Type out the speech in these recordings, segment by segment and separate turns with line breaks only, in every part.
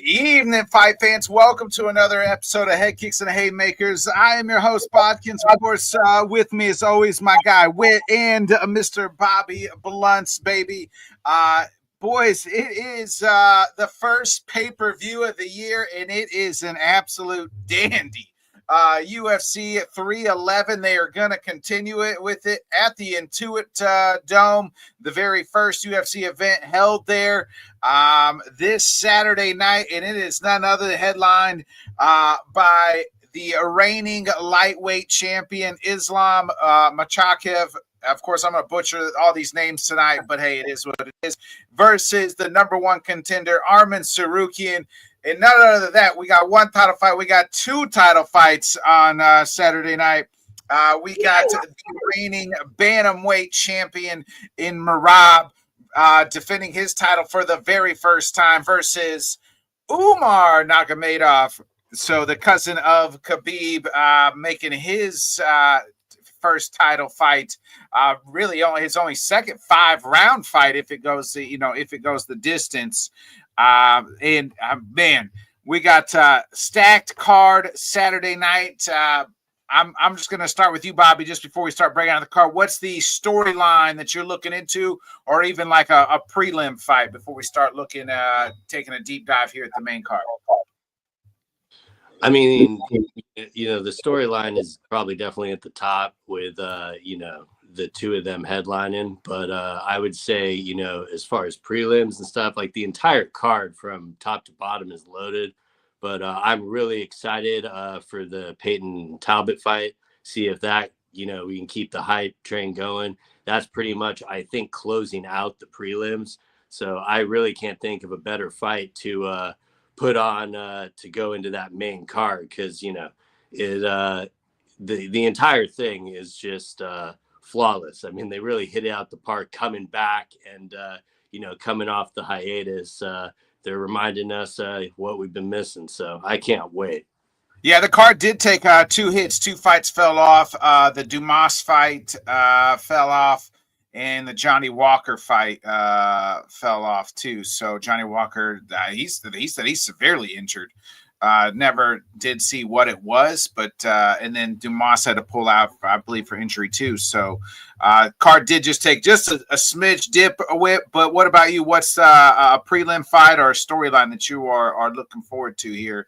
evening, fight fans. Welcome to another episode of Headkicks and Haymakers. I am your host, Bodkins. Of course, with me as always, my guy Wit and Mr. Bobby Blunts, baby. Boys, it is the first pay-per-view of the year, and it is an absolute dandy. UFC 311, they are going to continue it with it at the Intuit Dome, the very first UFC event held there this Saturday night, and it is none other than headlined by the reigning lightweight champion Islam Makhachev. Of course, I'm going to butcher all these names tonight, but hey, it is what it is. Versus the number one contender, Arman Tsarukyan. And none other than that, we got one title fight. We got two title fights on Saturday night. We got the reigning bantamweight champion in Merab defending his title for the very first time versus Umar Nurmagomedov. So the cousin of Khabib making his first title fight, really only his second 5-round fight if it goes the distance. Man, we got stacked card Saturday night. I'm just going to start with you, Bobby, just before we start breaking down the card. What's the storyline that you're looking into, or even like a prelim fight before we start looking, taking a deep dive here at the main card?
I mean, the storyline is probably definitely at the top with, the two of them headlining. But I would say, as far as prelims and stuff, like the entire card from top to bottom is loaded. But I'm really excited for the Peyton Talbot fight. See if that, we can keep the hype train going. That's pretty much, I think, closing out the prelims. So I really can't think of a better fight to put on to go into that main card, because the entire thing is just flawless. I mean, they really hit it out the park coming back and coming off the hiatus. They're reminding us what we've been missing, so I can't wait.
Yeah, the card did take 2 hits. 2 fights fell off. The Dumas fight fell off, and the Johnny Walker fight fell off too. So Johnny Walker, he said he's severely injured. Never did see what it was, but and then Dumas had to pull out, I believe, for injury too. So card did just take just a smidge dip with. But what about you? What's a prelim fight or a storyline that you are looking forward to here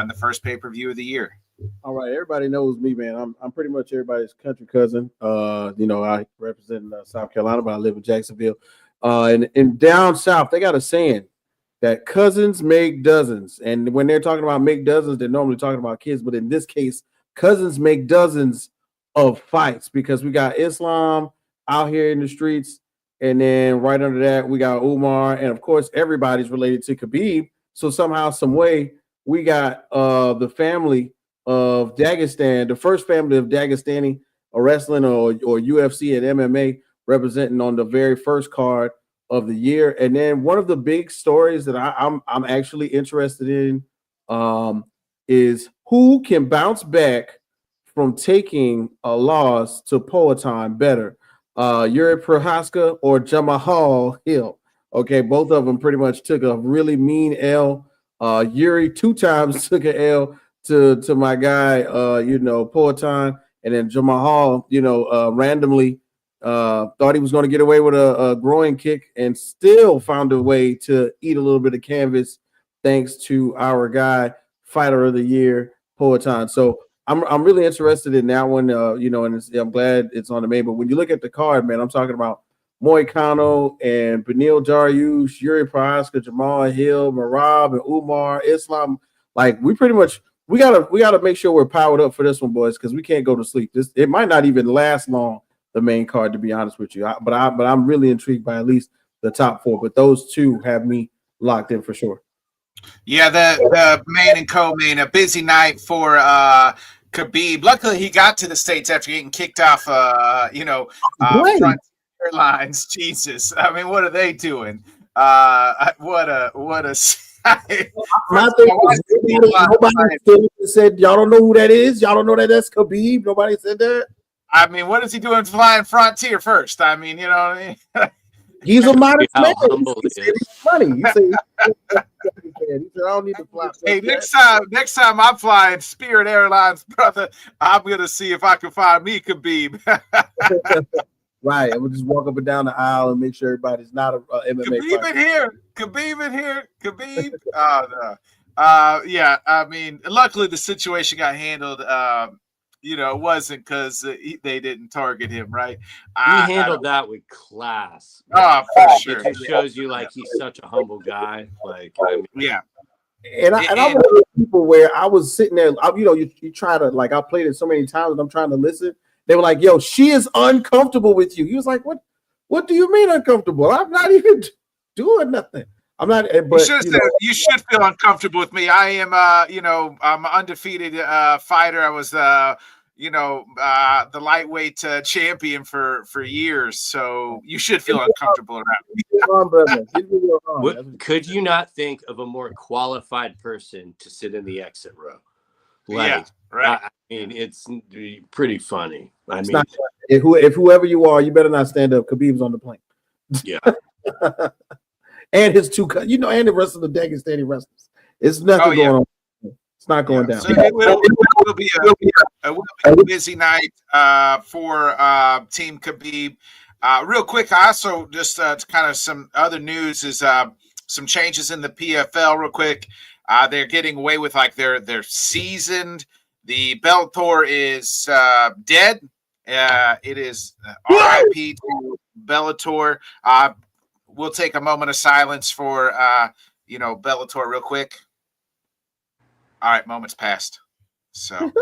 in the first pay-per-view of the year?
All right, everybody knows me, man. I'm pretty much everybody's country cousin. I represent South Carolina, but I live in Jacksonville. And down south, they got a saying that cousins make dozens. And when they're talking about make dozens, they're normally talking about kids. But in this case, cousins make dozens of fights, because we got Islam out here in the streets. And then right under that, we got Umar. And, of course, everybody's related to Khabib. So somehow, some way, we got the family of Dagestan, the first family of Dagestani wrestling or UFC and MMA representing on the very first card of the year. And then one of the big stories that I'm actually interested in is who can bounce back from taking a loss to Poatan better, Yuri Prohaska or Jamahal Hill. Okay, both of them pretty much took a really mean L. Yuri 2 times took an L to my guy, Poatan, and then Jamahal, randomly thought he was going to get away with a groin kick and still found a way to eat a little bit of canvas thanks to our guy, fighter of the year, Poatan. So I'm really interested in that one, and I'm glad it's on the main. But when you look at the card, man, I'm talking about Moicano and Beneil Dariush, Yuri Prohaska, Jamal Hill, Merab, and Umar, Islam. Like, we gotta make sure we're powered up for this one, boys, because we can't go to sleep. It might not even last long, the main card, to be honest with you. But I'm really intrigued by at least the top 4. But those 2 have me locked in for sure.
Yeah, the main and co-main, a busy night for Khabib. Luckily, he got to the States after getting kicked off. Frontier Airlines. Jesus, I mean, what are they doing? What a.
Nobody said y'all don't know who that is. Y'all don't know that's Khabib. Nobody said that.
I mean, what is he doing flying Frontier first? I mean,
He's a modest
How
man.
humble
He
he
said
is.
it's funny. He said, he said, I don't need to fly.
Hey, next time I'm flying Spirit Airlines, brother, I'm gonna see if I can find me Khabib.
Right. And we'll just walk up and down the aisle and make sure everybody's not a MMA
Khabib
fighter.
in here. Khabib in here. Khabib. Oh, no. Yeah, I mean, luckily the situation got handled. It wasn't because they didn't target him, right?
He
I
handled
don't.
that with class.
Oh, for
Like,
sure.
it just shows you like he's such a humble guy. Like, I mean,
Yeah.
And I'm one of those people where I was sitting there, you try to, like, I played it so many times and I'm trying to listen. They were like, yo, she is uncomfortable with you. He was like, what do you mean uncomfortable? I'm not even doing nothing. I'm not, but
you should feel uncomfortable with me. I am, I'm an undefeated fighter. I was, the lightweight champion for years. So you should feel uncomfortable around me.
Could you not think of a more qualified person to sit in the exit row? Like,
yeah, right.
I mean, it's pretty funny. I mean,
not, if whoever you are, you better not stand up. Khabib's on the plane.
Yeah.
And his and the rest of the Dagestani wrestlers. It's nothing going on. It's not going down.
So it will be a busy night for Team Khabib. Real quick, I also just kind of some other news is some changes in the PFL. Real quick, they're getting away with like they're seasoned. The Bellator is dead. It is RIP to Bellator. We'll take a moment of silence for Bellator real quick. All right, moment's passed. So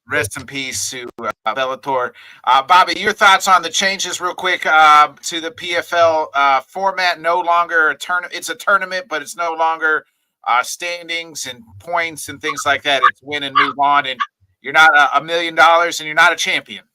rest in peace to Bellator. Bobby, your thoughts on the changes real quick to the PFL format? No longer it's a tournament, but it's no longer standings and points and things like that. It's win and move on, and you're not $1 million and you're not a champion.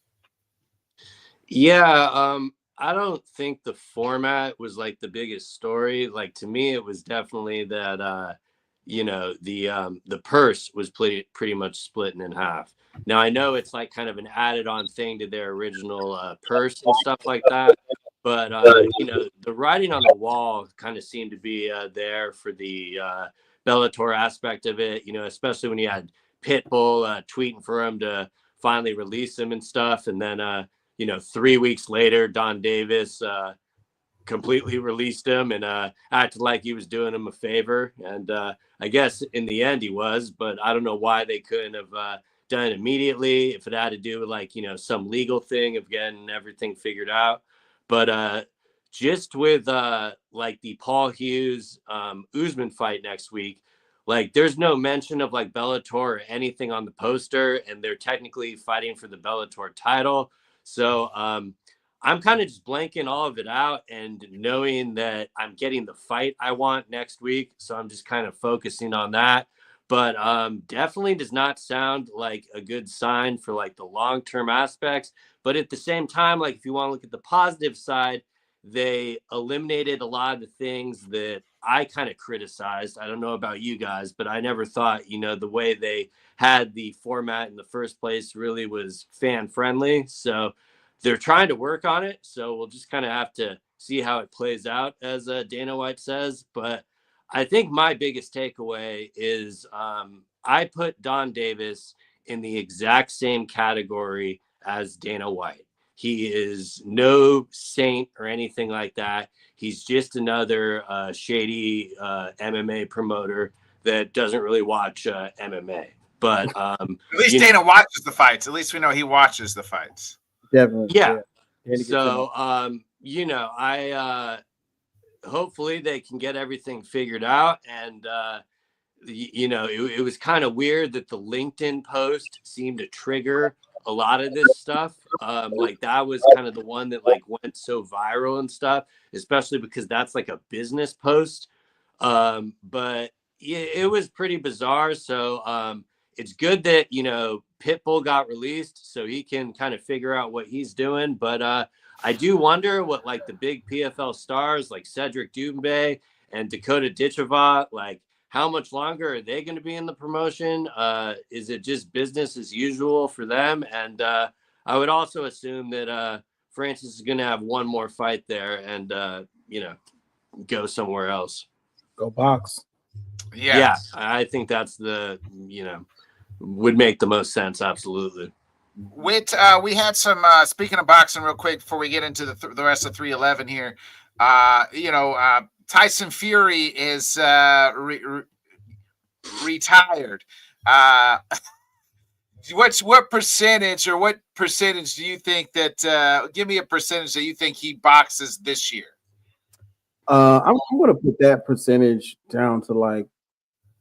Yeah, I don't think the format was like the biggest story. Like, to me, it was definitely that the purse was pretty much splitting in half. Now I know it's like kind of an added on thing to their original purse and stuff like that, but the writing on the wall kind of seemed to be there for the Bellator aspect of it. Especially when you had Pitbull tweeting for him to finally release him and stuff, and then 3 weeks later, Don Davis completely released him and acted like he was doing him a favor. And I guess in the end he was, but I don't know why they couldn't have done it immediately, if it had to do with like, some legal thing of getting everything figured out. But just with like the Paul Hughes Usman fight next week, like there's no mention of like Bellator or anything on the poster, and they're technically fighting for the Bellator title. So I'm kind of just blanking all of it out and knowing that I'm getting the fight I want next week. So I'm just kind of focusing on that. But definitely does not sound like a good sign for like the long-term aspects. But at the same time, like if you want to look at the positive side, they eliminated a lot of the things that I kind of criticized. I don't know about you guys, but I never thought, the way they had the format in the first place really was fan friendly. So they're trying to work on it. So we'll just kind of have to see how it plays out, as Dana White says. But I think my biggest takeaway is I put Don Davis in the exact same category as Dana White. He is no saint or anything like that. He's just another shady MMA promoter that doesn't really watch MMA. But
at least Dana watches the fights. At least we know he watches the fights.
Definitely.
Yeah. So, I hopefully they can get everything figured out. And, it was kind of weird that the LinkedIn post seemed to trigger a lot of this stuff. Like that was kind of the one that like went so viral and stuff, especially because that's like a business post. But yeah, it was pretty bizarre. So it's good that, Pitbull got released so he can kind of figure out what he's doing. But I do wonder what like the big PFL stars like Cedric Doumbé and Dakota Ditcheva, like how much longer are they going to be in the promotion? Is it just business as usual for them? And I would also assume that Francis is going to have one more fight there and, go somewhere else.
Go box.
Yeah, I think that's would make the most sense. Absolutely.
We had some, speaking of boxing real quick, before we get into the rest of 311 here, Tyson Fury is retired. What percentage do you think that, give me a percentage that you think he boxes this year?
I'm going to put that percentage down to like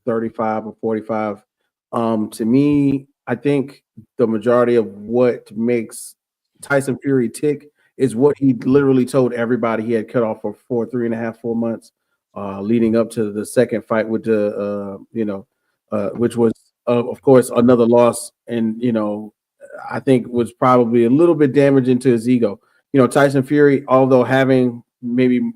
35 or 45. To me, I think the majority of what makes Tyson Fury tick is what he literally told everybody he had cut off for 3.5-4 months, leading up to the second fight with the, which was, of course, another loss. And, I think was probably a little bit damaging to his ego. Tyson Fury, although having maybe,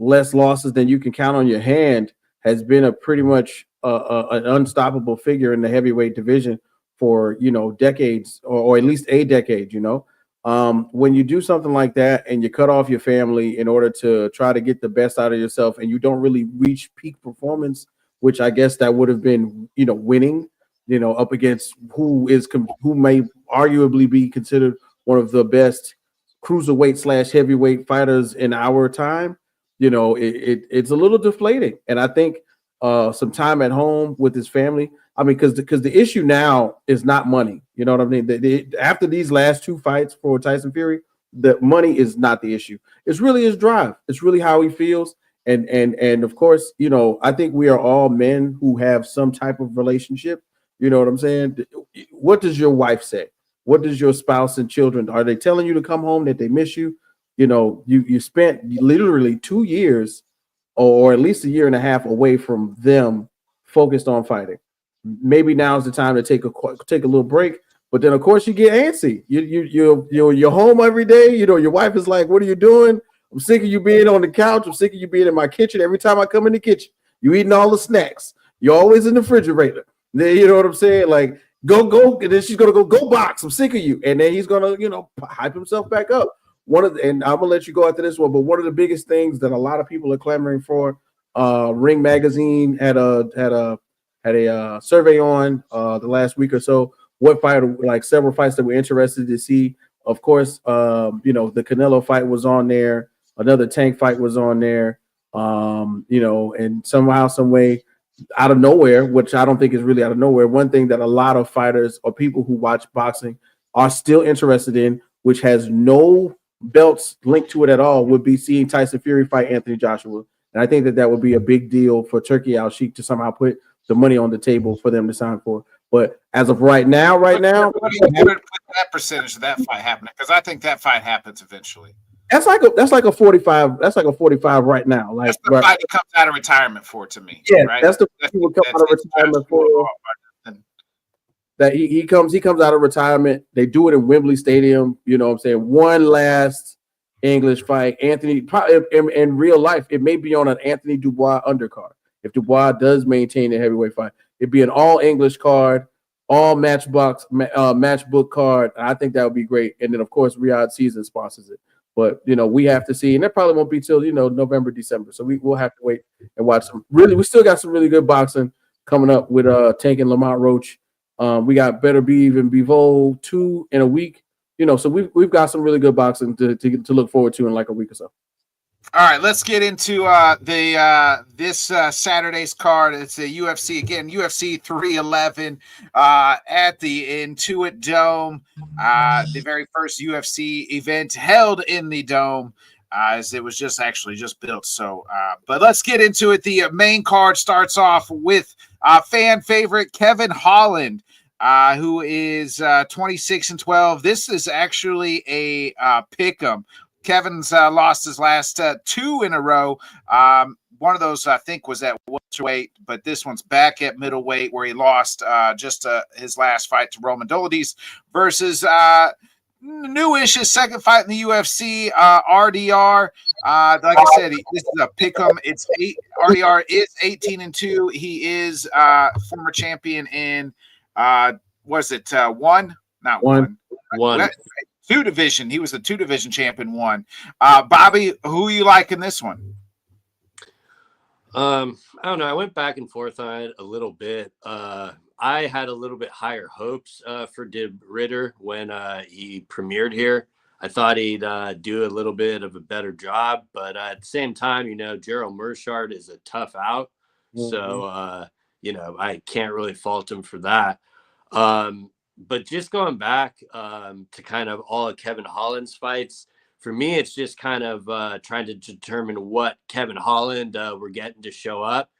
less losses than you can count on your hand, has been a pretty much an unstoppable figure in the heavyweight division for, decades or at least a decade, when you do something like that and you cut off your family in order to try to get the best out of yourself and you don't really reach peak performance, which I guess that would have been, winning, up against who may arguably be considered one of the best cruiserweight / heavyweight fighters in our time, it's a little deflating. And I think some time at home with his family. I mean, because the issue now is not money. You know what I mean? After these last two fights for Tyson Fury, the money is not the issue. It's really his drive. It's really how he feels. And of course, I think we are all men who have some type of relationship. You know what I'm saying? What does your wife say? What does your spouse and children? Are they telling you to come home, that they miss you? You spent literally 2 years or at least 1.5 years away from them, focused on fighting. Maybe now's the time to take a little break. But then, of course, you get antsy. You're home every day. Your wife is like, "What are you doing? I'm sick of you being on the couch. I'm sick of you being in my kitchen. Every time I come in the kitchen, you eating all the snacks. You're always in the refrigerator." Then, you know what I'm saying? Like, go. And then she's gonna go box. I'm sick of you. And then he's gonna, hype himself back up. And I'm gonna let you go after this one, but one of the biggest things that a lot of people are clamoring for, Ring Magazine had a survey on the last week or so. What fight, like several fights that we're interested to see. Of course, the Canelo fight was on there. Another Tank fight was on there. And somehow, some way, out of nowhere, which I don't think is really out of nowhere, one thing that a lot of fighters or people who watch boxing are still interested in, which has no belts linked to it at all, would be seeing Tyson Fury fight Anthony Joshua. And I think that would be a big deal for Turkey Al Sheikh to somehow put the money on the table for them to sign for. But as of right now,
what do you put that percentage of that fight happening? Because I think that fight happens eventually.
That's like a 45. That's like a 45 right now. Like,
that's the fight he comes out of retirement for, to me.
Yeah,
right?
That's the fight he would come out of retirement for. That he comes out of retirement. They do it in Wembley Stadium. You know what I'm saying? One last English fight. Anthony, probably in real life, it may be on an Anthony Dubois undercard. If Dubois does maintain a heavyweight fight, it'd be an all English card, all matchbook card. I think that would be great. And then, of course, Riyadh Season sponsors it. But, we have to see. And that probably won't be till, November, December. So we'll have to wait and watch some. Really, we still got some really good boxing coming up with Tank and Lamont Roach. We got Better Beeve and Bivol 2 in a week. So we've got some really good boxing to look forward to in like a week or so.
All right, let's get into this Saturday's card. It's a UFC again, UFC 311 at the Intuit Dome. The very first UFC event held in the Dome, as it was just built. So, but let's get into it. The main card starts off with fan favorite Kevin Holland, who is 26-12. This is actually a pick'em. Kevin's lost his last 2 in a row. One of those, I think, was at welterweight, but this one's back at middleweight, where he lost his last fight to Roman Dolidze versus newish, his second fight in the UFC, RDR. Like I said, this is a pick'em. RDR is 18-2. He is former champion in one? Not one. 2 division. He was the 2 division champion one. Bobby, who you like in this one?
I don't know. I went back and forth on it a little bit. I had a little bit higher hopes for Dib Ritter when he premiered here. I thought he'd do a little bit of a better job, but at the same time, Gerald Mershard is a tough out. Mm-hmm. So, I can't really fault him for that. But just going back to kind of all of Kevin Holland's fights, for me, it's just kind of trying to determine what Kevin Holland we're getting to show up.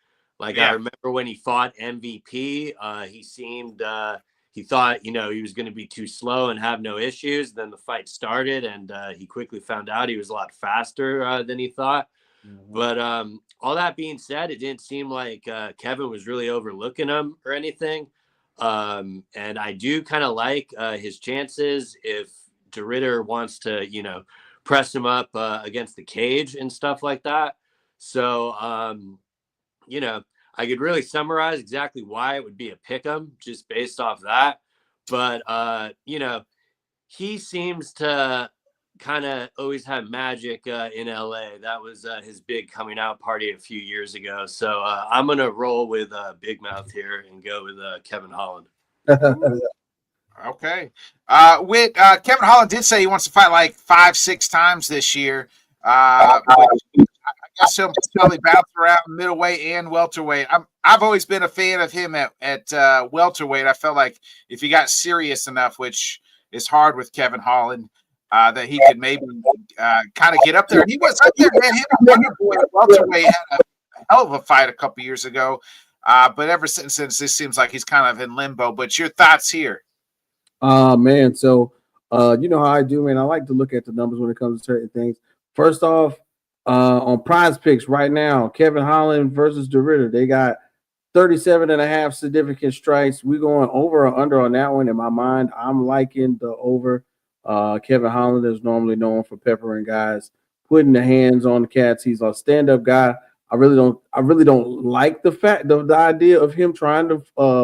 Like, I remember when he fought MVP, he seemed he thought, he was going to be too slow and have no issues. Then the fight started, and he quickly found out he was a lot faster than he thought. Mm-hmm. But all that being said, it didn't seem like Kevin was really overlooking him or anything. And I do kind of like his chances if DeRitter wants to, press him up against the cage and stuff like that. So, I could really summarize exactly why it would be a pick'em just based off that. But, he seems to kind of always have magic in LA. That was his big coming out party a few years ago. So I'm going to roll with Big Mouth here and go with Kevin Holland.
Okay. Kevin Holland did say he wants to fight like 5-6 times this year. I guess he'll probably bounce around middleweight and welterweight. I've always been a fan of him at welterweight. I felt like if he got serious enough, which is hard with Kevin Holland, that he could maybe kind of get up there. And he was up there, man. Him and Wonder Boy at welterweight had a hell of a fight a couple years ago. But ever since, this seems like he's kind of in limbo. But your thoughts here?
Man, so you know how I do, man. I like to look at the numbers when it comes to certain things. First off, on Prize Picks right now, Kevin Holland versus DeRitter, they got 37.5 significant strikes. We're going over or under on that one. In my mind, I'm liking the over. Kevin Holland is normally known for peppering guys, putting the hands on the cats. He's a stand-up guy. I really don't like the idea of him trying to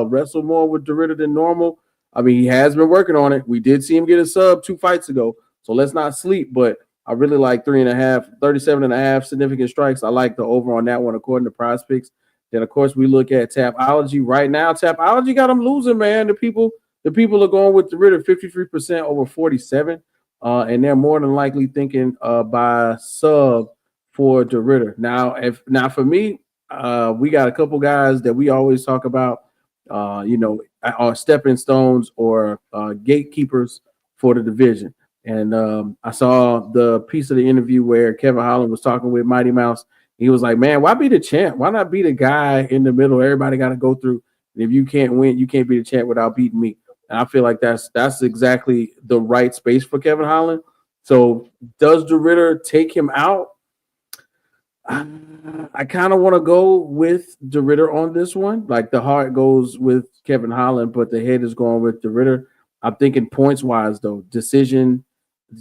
wrestle more with DeRitter than normal. I mean, he has been working on it. We did see him get a sub 2 fights ago, so let's not sleep. But I really like 37.5 significant strikes. I like the over on that one according to Prize Picks. Then, of course, we look at Tapology right now. Tapology got him losing, man. The people are going with DeRitter 53% over 47, and they're more than likely thinking by sub for DeRitter. Now for me, we got a couple guys that we always talk about, are stepping stones or gatekeepers for the division. And I saw the piece of the interview where Kevin Holland was talking with Mighty Mouse. He was like, man, why be the champ? Why not be the guy in the middle? Everybody got to go through. And if you can't win, you can't be the champ without beating me. And I feel like that's exactly the right space for Kevin Holland. So does DeRitter take him out? I kind of want to go with DeRitter on this one. Like the heart goes with Kevin Holland, but the head is going with DeRitter. I'm thinking points-wise, though.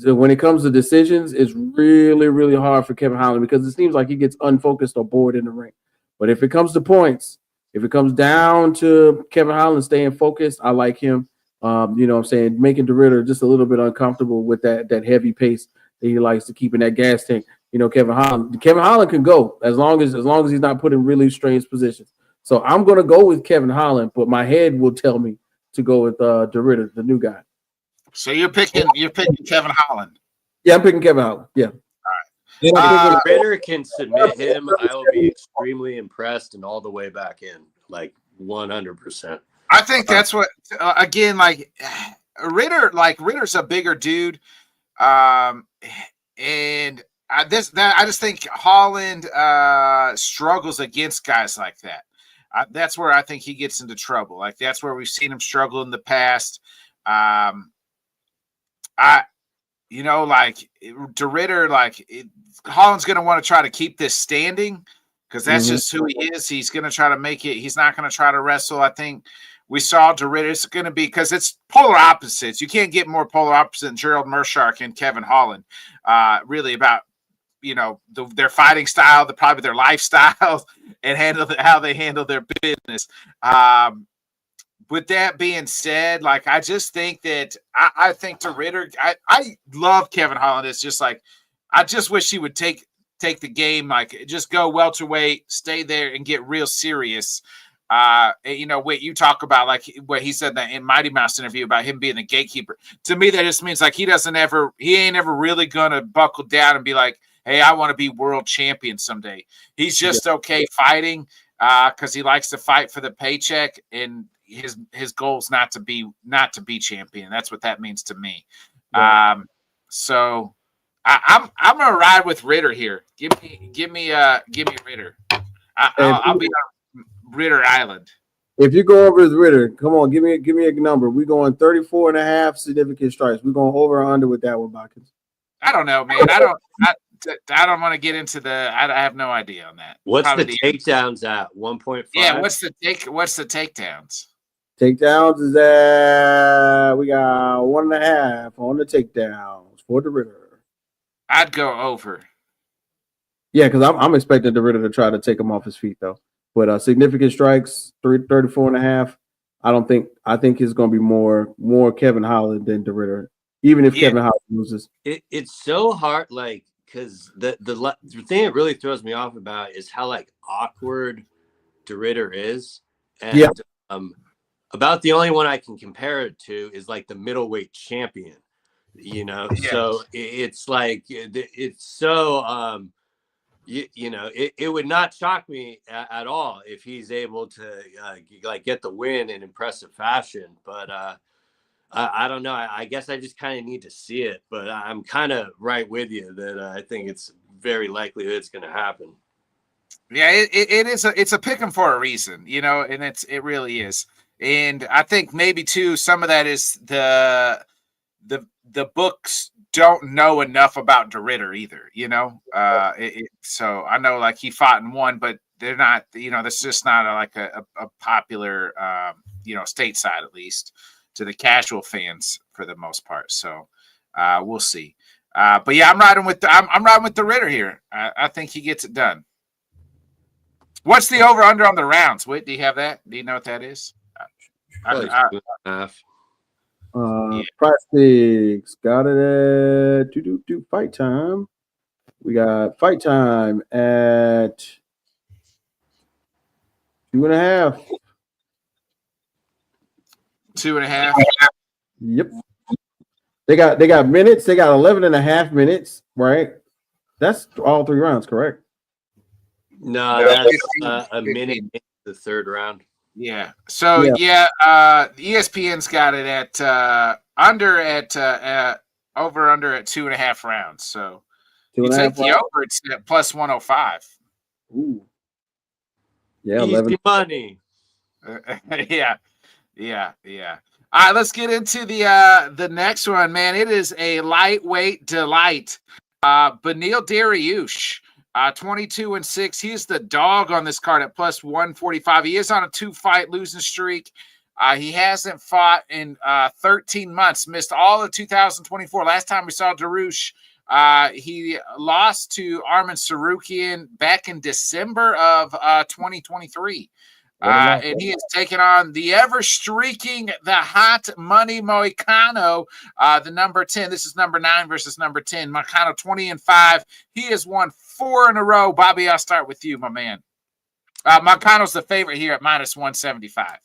When it comes to decisions, it's really, really hard for Kevin Holland because it seems like he gets unfocused or bored in the ring. But if it comes to points, if it comes down to Kevin Holland staying focused, I like him. Making DeRitter just a little bit uncomfortable with that heavy pace that he likes to keep in that gas tank. Kevin Holland can go as long as he's not put in really strange positions. So I'm going to go with Kevin Holland, but my head will tell me to go with DeRitter, the new guy.
So you're picking Kevin Holland.
Yeah, I'm picking Kevin Holland. Yeah.
All right. If DeRitter can submit him, I will be extremely impressed and all the way back in, like 100%.
I think that's what again, like Ritter's a bigger dude, and I just think Holland struggles against guys like that. That's where I think he gets into trouble. Like that's where we've seen him struggle in the past. DeRitter, Holland's going to want to try to keep this standing because that's just who he is. He's going to try to make it. He's not going to try to wrestle. I think we saw DeRitter. It's going to be because it's polar opposites. You can't get more polar opposite than Gerald Mershark and Kevin Holland. Really about their fighting style, probably their lifestyles, and how they handle their business. with that being said, like I just think that I think to Ritter, I love Kevin Holland. It's just like I just wish he would take the game, like just go welterweight, stay there, and get real serious. You know, what you talk about, like what he said that in Mighty Mouse interview about him being the gatekeeper. To me, that just means like he ain't ever really gonna buckle down and be like, hey, I want to be world champion someday. He's just okay fighting because he likes to fight for the paycheck, and his goal is not to be champion. That's what that means to me. Right. So I'm gonna ride with Ritter here. Give me Ritter. I'll be on Ritter Island.
If you go over with Ritter, come on, give me a number. We're going 34.5 significant strikes. We're going over or under with that one, Botkins.
I don't know, man. I don't want to get into the. I have no idea on that.
What's probably the takedowns at 1.5?
Yeah, what's the takedowns?
Takedowns is at we got 1.5 on the takedowns for the Ritter.
I'd go over.
Yeah, because I'm expecting the Ritter to try to take him off his feet though. But significant strikes, 34.5. I think it's going to be more Kevin Holland than the Ritter. Even if Kevin Holland loses,
it's so hard. Like, because the thing that really throws me off about is how like awkward the Ritter is, and about the only one I can compare it to is like the middleweight champion. You know, so it's like it's so you know, it would not shock me at all if he's able to like get the win in impressive fashion, but I don't know. I guess I just kind of need to see it, but I'm kind of right with you that I think it's very likely that it's going to happen.
Yeah, it is. It's a pick 'em for a reason, you know, and it really is. And I think maybe too some of that is the books don't know enough about the Ritter either, you know. So I know like he fought and won, but they're not. You know, that's just not a popular, you know, stateside at least, to the casual fans for the most part. So we'll see. But yeah, I'm riding with the Ritter here. I think he gets it done. What's the over under on the rounds? Whit, do you have that? Do you know what that is?
Price Pigs got it at fight time. We got fight time at 2.5.
2.5.
Yep. They got minutes. They got 11.5 minutes, right? That's all 3 rounds, correct?
No, that's a minute in the third round.
Yeah. So ESPN's got it at under at over under at 2.5 rounds. So you take the over, it's at plus 105.
Ooh. Yeah,
easy
11
money.
Yeah. All right, let's get into the next one, man. It is a lightweight delight. Beneil Dariush, 22-6. He's the dog on this card at plus 145. He is on a 2-fight losing streak. He hasn't fought in 13 months. Missed all of 2024. Last time we saw Dariush, he lost to Arman Sarukian back in December of 2023. And he is taking on the ever-streaking, the hot money Moicano, the number 10. This is number 9 versus number 10. Moicano 20-5. He has won 4 in a row. Bobby, I'll start with you, my man. Moicano's the favorite here at minus 175.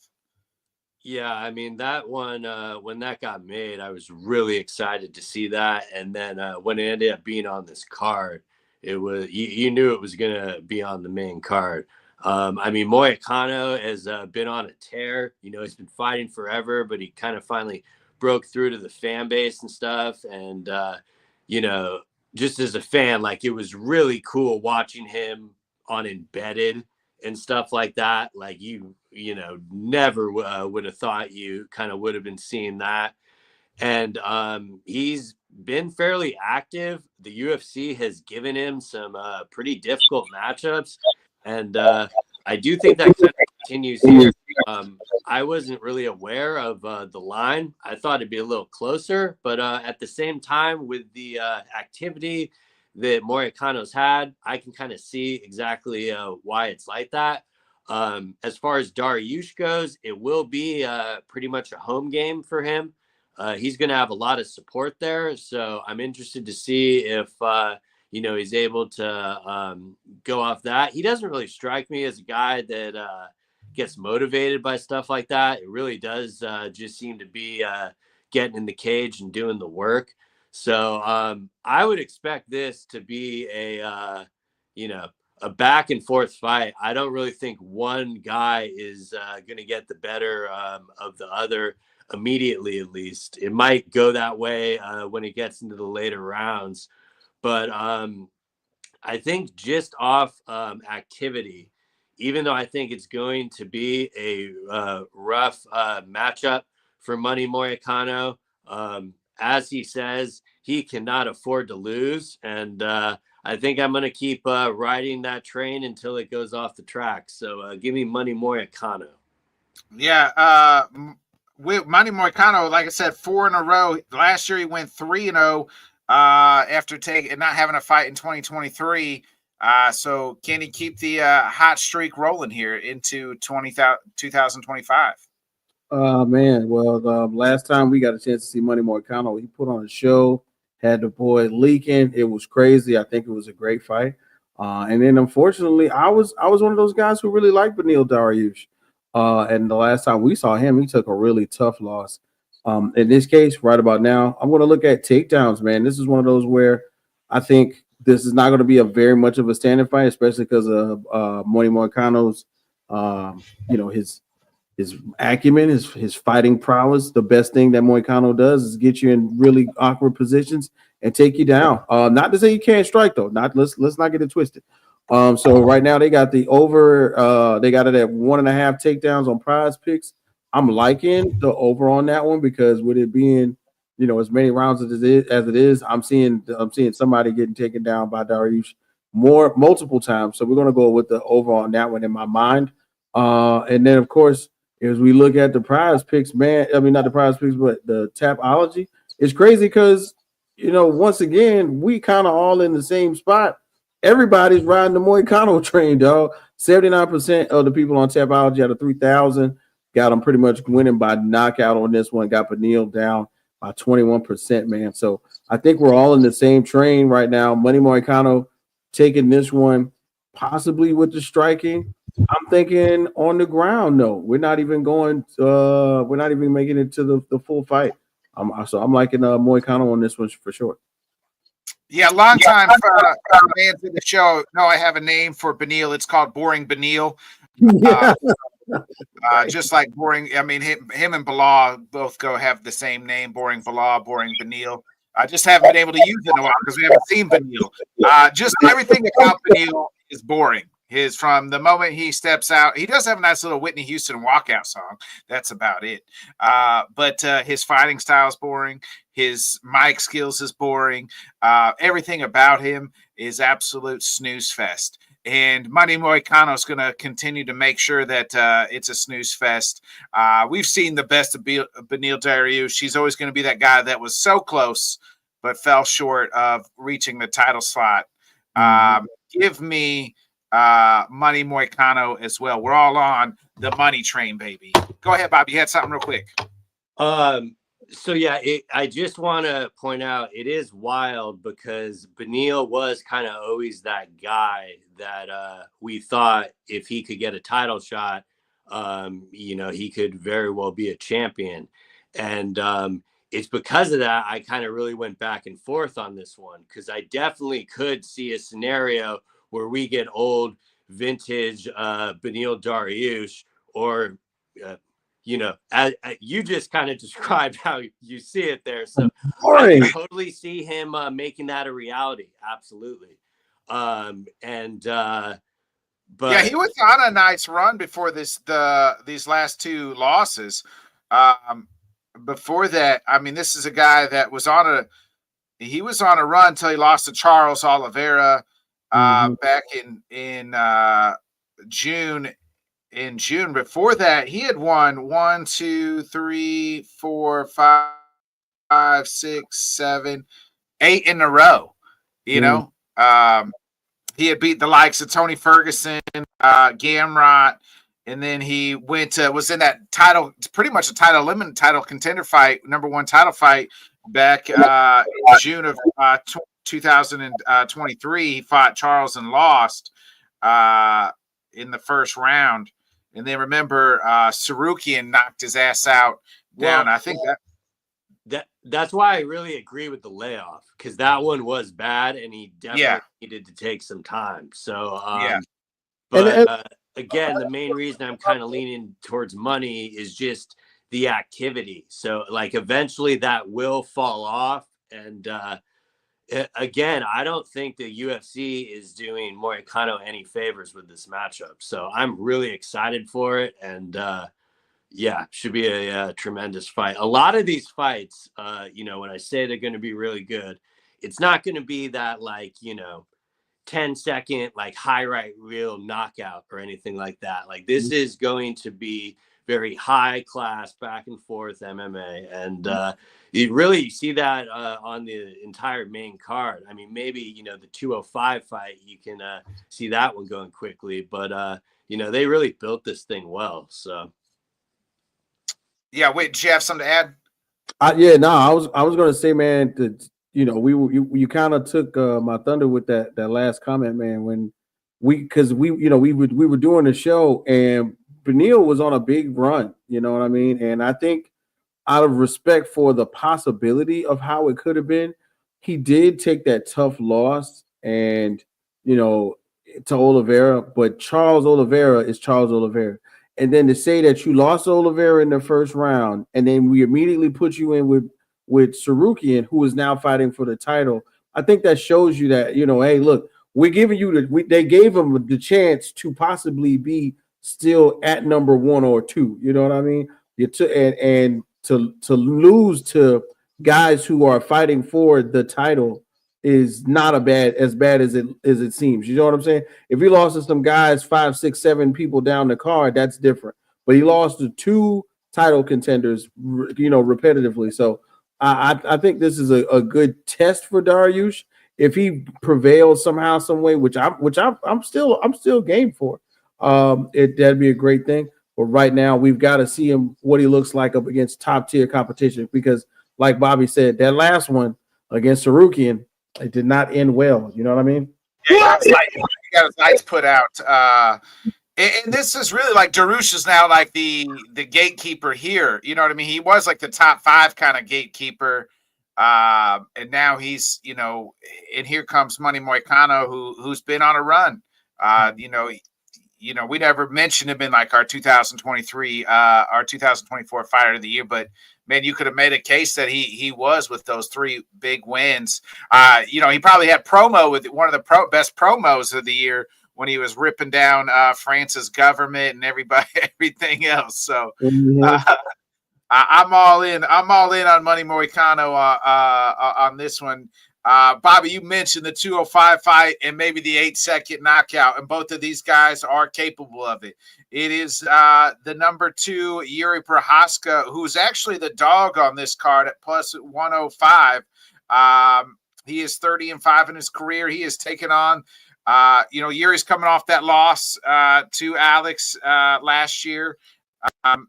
Yeah, I mean, that one, when that got made, I was really excited to see that. And then when it ended up being on this card, it was you knew it was going to be on the main card. I mean, Moicano has been on a tear. You know, he's been fighting forever, but he kind of finally broke through to the fan base and stuff. And, you know, just as a fan, like it was really cool watching him on Embedded and stuff like that. Like you know, never would have thought you kind of would have been seeing that. And he's been fairly active. The UFC has given him some pretty difficult matchups. And I do think that kind of continues here. I wasn't really aware of the line. I thought it'd be a little closer, but at the same time, with the activity that Moicano's had, I can kind of see exactly why it's like that. As far as Dariush goes, it will be pretty much a home game for him. He's going to have a lot of support there. So I'm interested to see if, he's able to go off that. He doesn't really strike me as a guy that gets motivated by stuff like that. It really does just seem to be getting in the cage and doing the work. So I would expect this to be a back and forth fight. I don't really think one guy is going to get the better of the other immediately, at least. It might go that way when it gets into the later rounds. But I think just off activity, even though I think it's going to be a rough matchup for Money Moicano, as he says, he cannot afford to lose. And I think I'm going to keep riding that train until it goes off the track. So give me Money Moicano.
Yeah. With Money Moicano, like I said, 4 in a row. Last year he went 3-0 after not having a fight in 2023. So can he keep the hot streak rolling here into 2025?
Man, well, last time we got a chance to see Money Moicano, he put on a show, had the boy leaking. It was crazy. I think it was a great fight. And then unfortunately, I was one of those guys who really liked Beneil Dariush. And the last time we saw him, he took a really tough loss. In this case, right about now, I'm going to look at takedowns, man. This is one of those where I think this is not going to be a very much of a standing fight, especially because of Money Moicano's, his acumen, his fighting prowess. The best thing that Moicano does is get you in really awkward positions and take you down. Not to say you can't strike though. Let's not get it twisted. So right now they got the over. They got it at 1.5 takedowns on Prize Picks. I'm liking the over on that one because with it being, as many rounds as it is, I'm seeing somebody getting taken down by Dariush multiple times. So we're gonna go with the over on that one in my mind. And then of course, as we look at the Prize Picks, man, I mean not the Prize Picks, but the Tapology, it's crazy because once again we kind of all in the same spot. Everybody's riding the Moicano train, dog. 79% of the people on Tapology out of 3,000 got them pretty much winning by knockout on this one. Got Beneil down by 21%, man. So I think we're all in the same train right now. Money Moicano taking this one, possibly with the striking. I'm thinking on the ground. No, we're not even going. We're not even making it to the full fight. So I'm liking Moicano on this one for sure.
Yeah, long time fans of the show know I have a name for Beneil. It's called Boring Beneil. Just like Boring. I mean, him and Bilal both have the same name, Boring Bilal, Boring Beneil. I just haven't been able to use it in a while because we haven't seen Beneil. Just everything about Beneil is boring. From the moment he steps out, he does have a nice little Whitney Houston walkout song. That's about it. But his fighting style is boring. His mic skills is boring. Everything about him is absolute snooze fest. And Money Moicano is going to continue to make sure that it's a snooze fest. We've seen the best of Beneil Dariush. She's always going to be that guy that was so close but fell short of reaching the title slot. Give me Money Moicano as well. We're all on the money train, baby. Go ahead, Bob. You had something real quick.
So yeah, I just want to point out it is wild because Beneil was kind of always that guy that we thought if he could get a title shot, he could very well be a champion. And it's because of that I kind of really went back and forth on this one because I definitely could see a scenario where we get old vintage Beneil Dariush or you just kind of described how you see it there. So I can totally see him making that a reality. Absolutely. But
yeah, he was on a nice run before these last two losses. Before that, I mean, this is a guy that was on a run until he lost to Charles Oliveira back in June. In June before that, he had won 1, 2, 3, 4, 5, 6, 7, 8 in a row. he had beat the likes of Tony Ferguson, Gamrot, and then he was in that title, pretty much a title contender fight, #1 title fight back in June of 2023. He fought Charles and lost in the first round. And then remember, Sarukian knocked his ass out down.
Well,
I think
that's why I really agree with the layoff, because that one was bad and he definitely needed to take some time. So, but again, the main reason I'm kind of leaning towards money is just the activity. So, like, eventually that will fall off. And again, I don't think the UFC is doing Moicano any favors with this matchup. So I'm really excited for it. And should be a tremendous fight. A lot of these fights, when I say they're going to be really good, it's not going to be that 10-second high right reel knockout or anything like that. Like, this is going to be very high class back and forth MMA, and you see that on the entire main card. I mean, maybe the 205 fight, you can see that one going quickly, but they really built this thing well. So
wait, do you have something to add?
I was going to say, man, that you kind of took my thunder with that last comment, man. When we were doing the show and Beneil was on a big run, you know what I mean? And I think out of respect for the possibility of how it could have been, he did take that tough loss and, to Oliveira, but Charles Oliveira is Charles Oliveira. And then to say that you lost Oliveira in the first round, and then we immediately put you in with Sarukian, who is now fighting for the title, I think that shows you that, hey, look, we're giving you they gave him the chance to possibly be still at number 1 or 2. You know what I mean? And to lose to guys who are fighting for the title is not as bad as it seems. You know what I'm saying? If he lost to some guys 5, 6, 7 people down the card, that's different. But he lost to 2 title contenders, repetitively. So I think this is a good test for Dariush. If he prevails somehow, some way, which I'm still game for. That'd be a great thing. But right now, we've got to see him what he looks like up against top tier competition. Because, like Bobby said, that last one against Sarukian, it did not end well. You know what I mean?
Yeah, he got his lights put out. And this is really like Dariush is now like the gatekeeper here. You know what I mean? He was like the top 5 kind of gatekeeper. And now he's, and here comes Money Moicano, who's been on a run. We never mentioned him in like our 2023, our 2024 Fighter of the Year, but man, you could have made a case that he was with those 3 big wins. He probably had promo with one of the best promos of the year when he was ripping down France's government and everything else. So I'm all in. I'm all in on Money Moicano on this one. Bobby, you mentioned the 205 fight and maybe the 8-second knockout, and both of these guys are capable of it. It is the number 2, Yuri Prochazka, who's actually the dog on this card at plus 105. He is 30-5 in his career. He has taken on, Yuri's coming off that loss to Alex last year.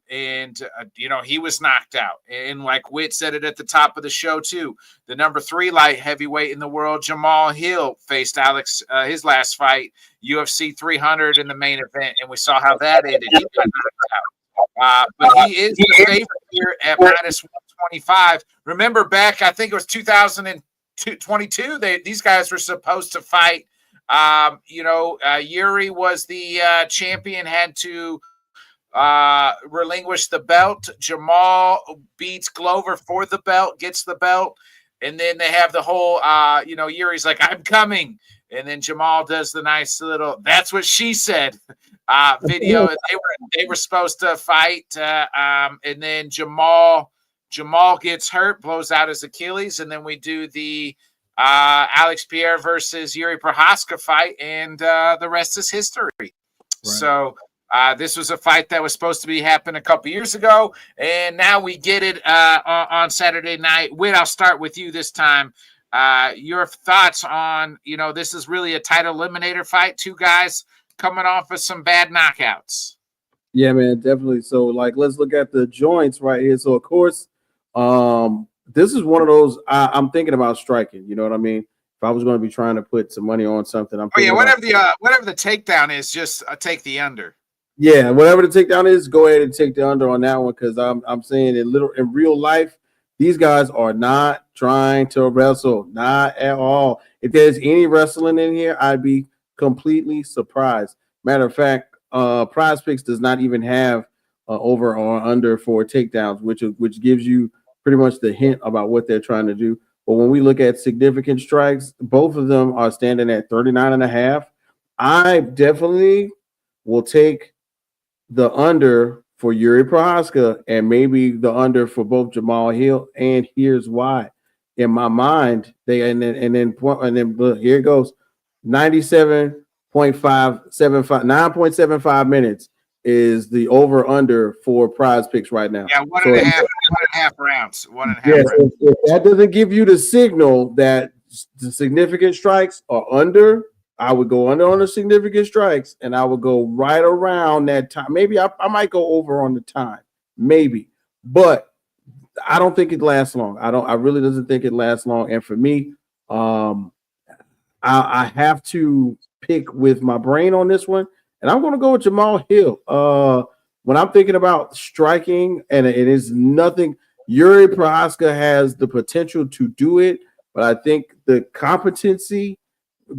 He was knocked out. And like Witt said it at the top of the show too, the number 3 light heavyweight in the world, Jamal Hill, faced Alex his last fight, UFC 300 in the main event, and we saw how that ended. He got knocked out. But he is the favorite here at minus 125. Remember back, I think it was 2022, these guys were supposed to fight. Yuri was the champion, had to relinquish the belt. Jamal beats Glover for the belt, gets the belt, and then they have the whole Yuri's like, I'm coming, and then Jamal does the nice little that's what she said video. They were supposed to fight, and then Jamal gets hurt, blows out his Achilles, and then we do the Alex Pierre versus Yuri Prochazka fight, and the rest is history. Right. So this was a fight that was supposed to be happening a couple years ago, and now we get it on Saturday night. Whit, I'll start with you this time. Your thoughts on, this is really a title eliminator fight. Two guys coming off of some bad knockouts.
Yeah, man, definitely. So, like, let's look at the joints right here. So, of course, this is one of those I'm thinking about striking. You know what I mean? If I was going to be trying to put some money on something, I'm thinking
whatever the takedown is, just take the under.
Yeah, whatever the takedown is, go ahead and take the under on that one, because I'm saying in real life, these guys are not trying to wrestle, not at all. If there's any wrestling in here, I'd be completely surprised. Matter of fact, Prize Picks does not even have over or under for takedowns, which gives you pretty much the hint about what they're trying to do. But when we look at significant strikes, both of them are standing at 39.5. I definitely will take the under for Yuri Prohaska and maybe the under for both Jamal Hill. And here's why. In my mind, and then here it goes. 9.75 minutes is the over under for Prize Picks right now.
Yeah, one and a half rounds. Rounds.
If that doesn't give you the signal that the significant strikes are under, I would go under on the significant strikes, and I would go right around that time. Maybe I might go over on the time, maybe, but I don't think it lasts long. I really doesn't think it lasts long. And for me, I have to pick with my brain on this one, and I'm going to go with Jamal Hill. When I'm thinking about striking, and it is nothing, Yuri Prohaska has the potential to do it, but I think the competency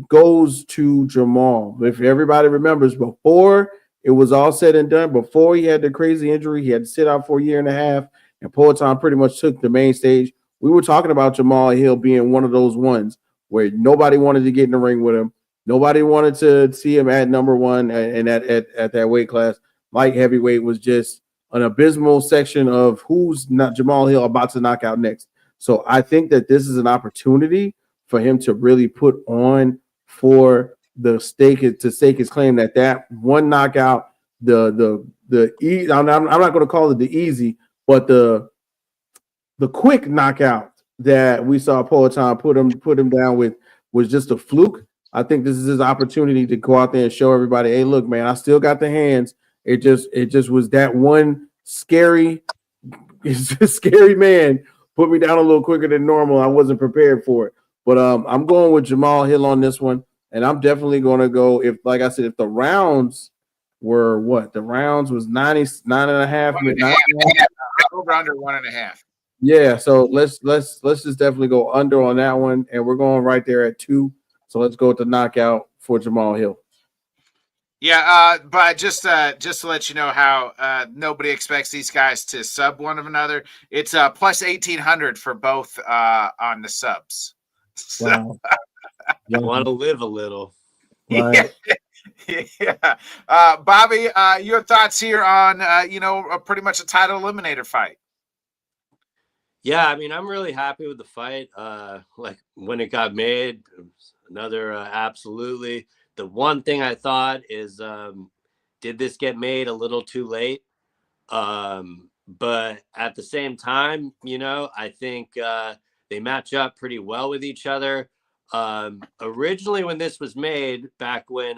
goes to Jamal. If everybody remembers, before it was all said and done, before he had the crazy injury, he had to sit out for a year and a half, and Poatan pretty much took the main stage. We were talking about Jamal Hill being one of those ones where nobody wanted to get in the ring with him. Nobody wanted to see him at number one and at that weight class. Light heavyweight was just an abysmal section of who's not Jamal Hill about to knock out next. So I think that this is an opportunity for him to really put on for the stake to stake his claim that one knockout, I'm not going to call it the easy, but the quick knockout that we saw Poatan put him down with was just a fluke. I think this is his opportunity to go out there and show everybody, hey, look, man, I still got the hands. It just was that one scary man put me down a little quicker than normal. I wasn't prepared for it. But I'm going with Jamal Hill on this one, and I'm definitely going to go, if, like I said, if the rounds were what? The rounds was 99.5.
Over under 1.5.
Yeah, so let's just definitely go under on that one, and we're going right there at 2. So let's go with the knockout for Jamal Hill.
Yeah, but just to let you know how nobody expects these guys to sub one of another. It's plus 1,800 for both on the subs.
Wow.
I want to live a little.
Right.
Yeah. Bobby, your thoughts here on pretty much a title eliminator fight?
Yeah, I mean, I'm really happy with the fight. Like when it got made, it was another absolutely. The one thing I thought is, did this get made a little too late? But at the same time, I think they match up pretty well with each other. Originally, when this was made, back when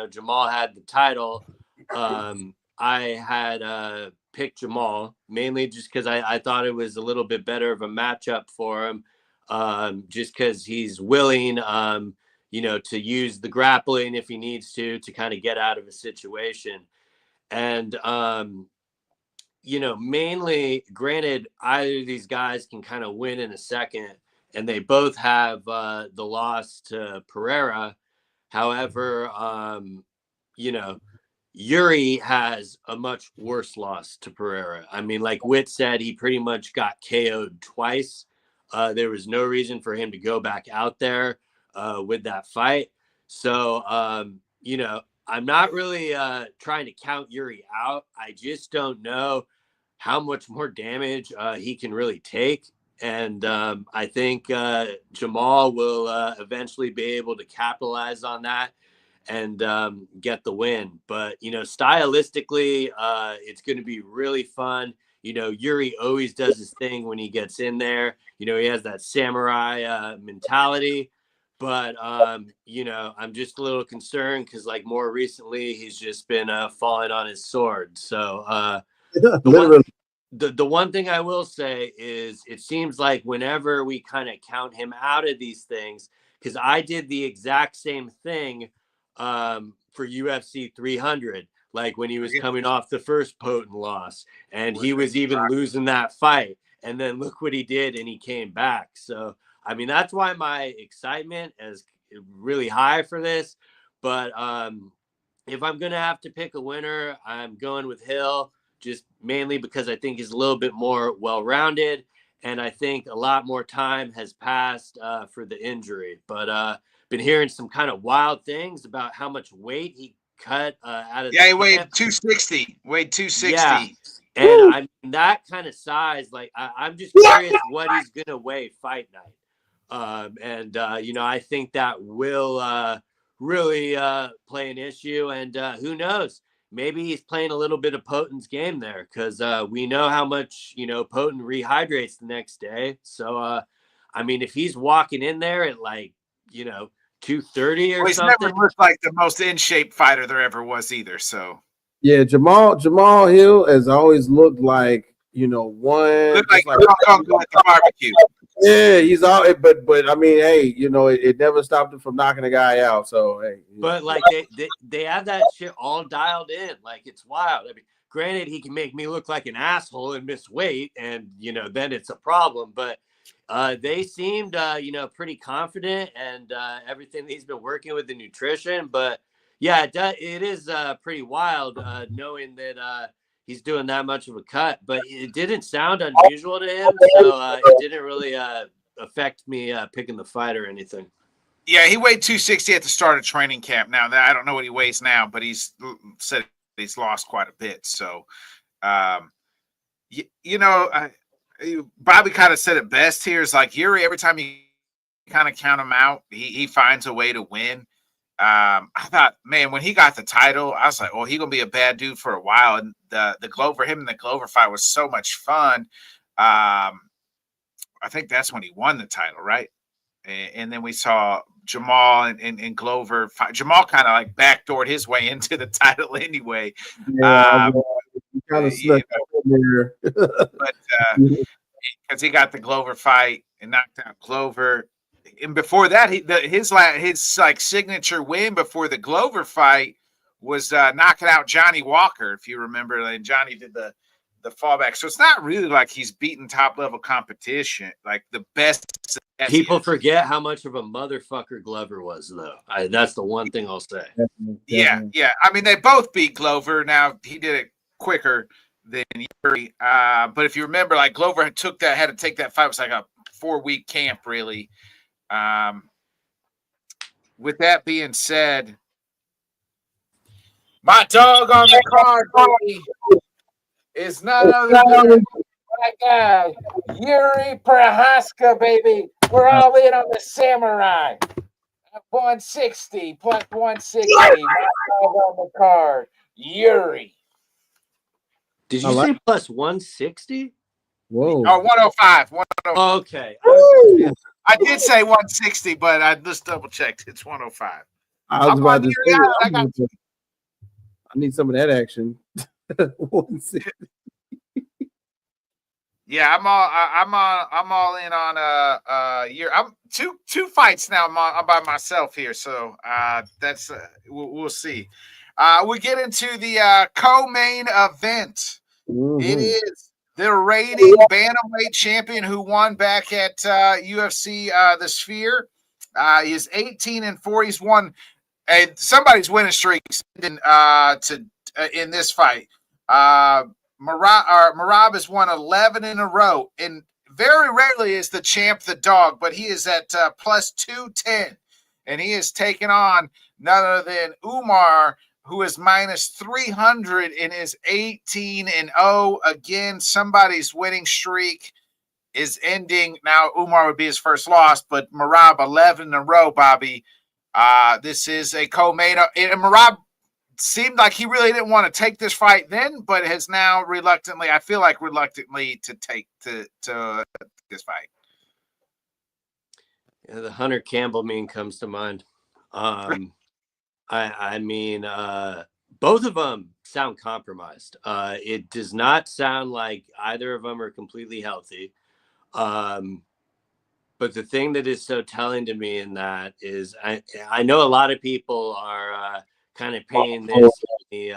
Jamal had the title, I had picked Jamal mainly just because I thought it was a little bit better of a matchup for him, just because he's willing, to use the grappling if he needs to kind of get out of a situation. And mainly, granted, either of these guys can kind of win in a second, and they both have the loss to Pereira. However, Yuri has a much worse loss to Pereira. I mean, like Witt said, he pretty much got KO'd twice. There was no reason for him to go back out there with that fight. So, I'm not really trying to count Yuri out. I just don't know how much more damage he can really take. And I think Jamal will eventually be able to capitalize on that and get the win. But, stylistically, it's going to be really fun. Yuri always does his thing when he gets in there. You know, he has that samurai mentality. But, you know, I'm just a little concerned because, like, more recently, he's just been falling on his sword. So the one thing I will say is it seems like whenever we kind of count him out of these things, because I did the exact same thing for UFC 300, like when he was coming off the first potent loss and he was even losing that fight. And then look what he did, and he came back. So, I mean, that's why my excitement is really high for this. But if I'm going to have to pick a winner, I'm going with Hill, just mainly because I think he's a little bit more well-rounded. And I think a lot more time has passed for the injury. But been hearing some kind of wild things about how much weight he cut out of
he weighed 260. Weighed 260.
Yeah. And I mean, that kind of size, like, I'm just curious what he's going to weigh fight night. You know, I think that will really play an issue. And who knows? Maybe he's playing a little bit of Potent's game there because we know how much, you know, Potent rehydrates the next day. So, I mean, if he's walking in there at like, you know, 230 or
he's
something.
Never looked like the most in shape fighter there ever was either. So.
Yeah, Jamal Hill has always looked like, you know,
looked like uncle at the barbecue.
Yeah, he's all, but I mean, hey, you know, it never stopped him from knocking a guy out. So hey,
but like they have that shit all dialed in, like it's wild. I mean, granted, he can make me look like an asshole and miss weight, and you know, then it's a problem. But they seemed, you know, pretty confident and everything that he's been working with the nutrition, but. Yeah, it is pretty wild knowing that he's doing that much of a cut, but it didn't sound unusual to him, so it didn't really affect me picking the fight or anything.
Yeah, he weighed 260 at the start of training camp. Now, I don't know what he weighs now, but he's said he's lost quite a bit. So, you know, Bobby kind of said it best here. Is like Yuri, every time you kind of count him out, he finds a way to win. I thought, man, when he got the title, I was like, oh, he's gonna be a bad dude for a while. And the Glover, him and the Glover fight was so much fun. I think that's when he won the title, right? And then we saw Jamal and Glover fight. Jamal kind of like backdoored his way into the title anyway.
Yeah, kind of snuck there.
But because he got the Glover fight and knocked out Glover. And before that, his like signature win before the Glover fight was knocking out Johnny Walker, if you remember. And Johnny did the fallback. So it's not really like he's beating top level competition, like the best.
People forget how much of a motherfucker Glover was, though. That's the one thing I'll say.
Definitely.
Yeah. I mean, they both beat Glover. Now he did it quicker than Yuri. But if you remember, like Glover had to take that fight. It was like a 4-week camp, really. With that being said, my dog on the card, baby, is none other than my guy, Yuri Prohaska, baby. We're all in on the samurai. 160 plus 160. My dog on the card, Yuri.
Did you say plus 160?
Whoa.
Oh, 105. 105.
Okay.
I did say 160, but I just double checked. It's 105.
I was about to say, I need some of that action. 160.
Yeah, I'm all in on year. I'm two fights now. I'm by myself here, so that's we'll see. We get into the co-main event. Mm-hmm. It is the reigning bantamweight champion who won back at UFC the Sphere. He's 18-4. He's won, and somebody's winning streak in this fight. Marab has won 11 in a row, and very rarely is the champ the dog, but he is at plus 210, and he is taking on none other than Umar, who is minus 300 and is 18-0. Again, somebody's winning streak is ending. Now, Umar would be his first loss, but Marab 11 in a row, Bobby. This is a co-main, and Marab seemed like he really didn't want to take this fight then, but has now reluctantly to take to this fight.
The Hunter Campbell meme comes to mind. I mean, both of them sound compromised. It does not sound like either of them are completely healthy. But the thing that is so telling to me in that is I know a lot of people are kind of paying this. The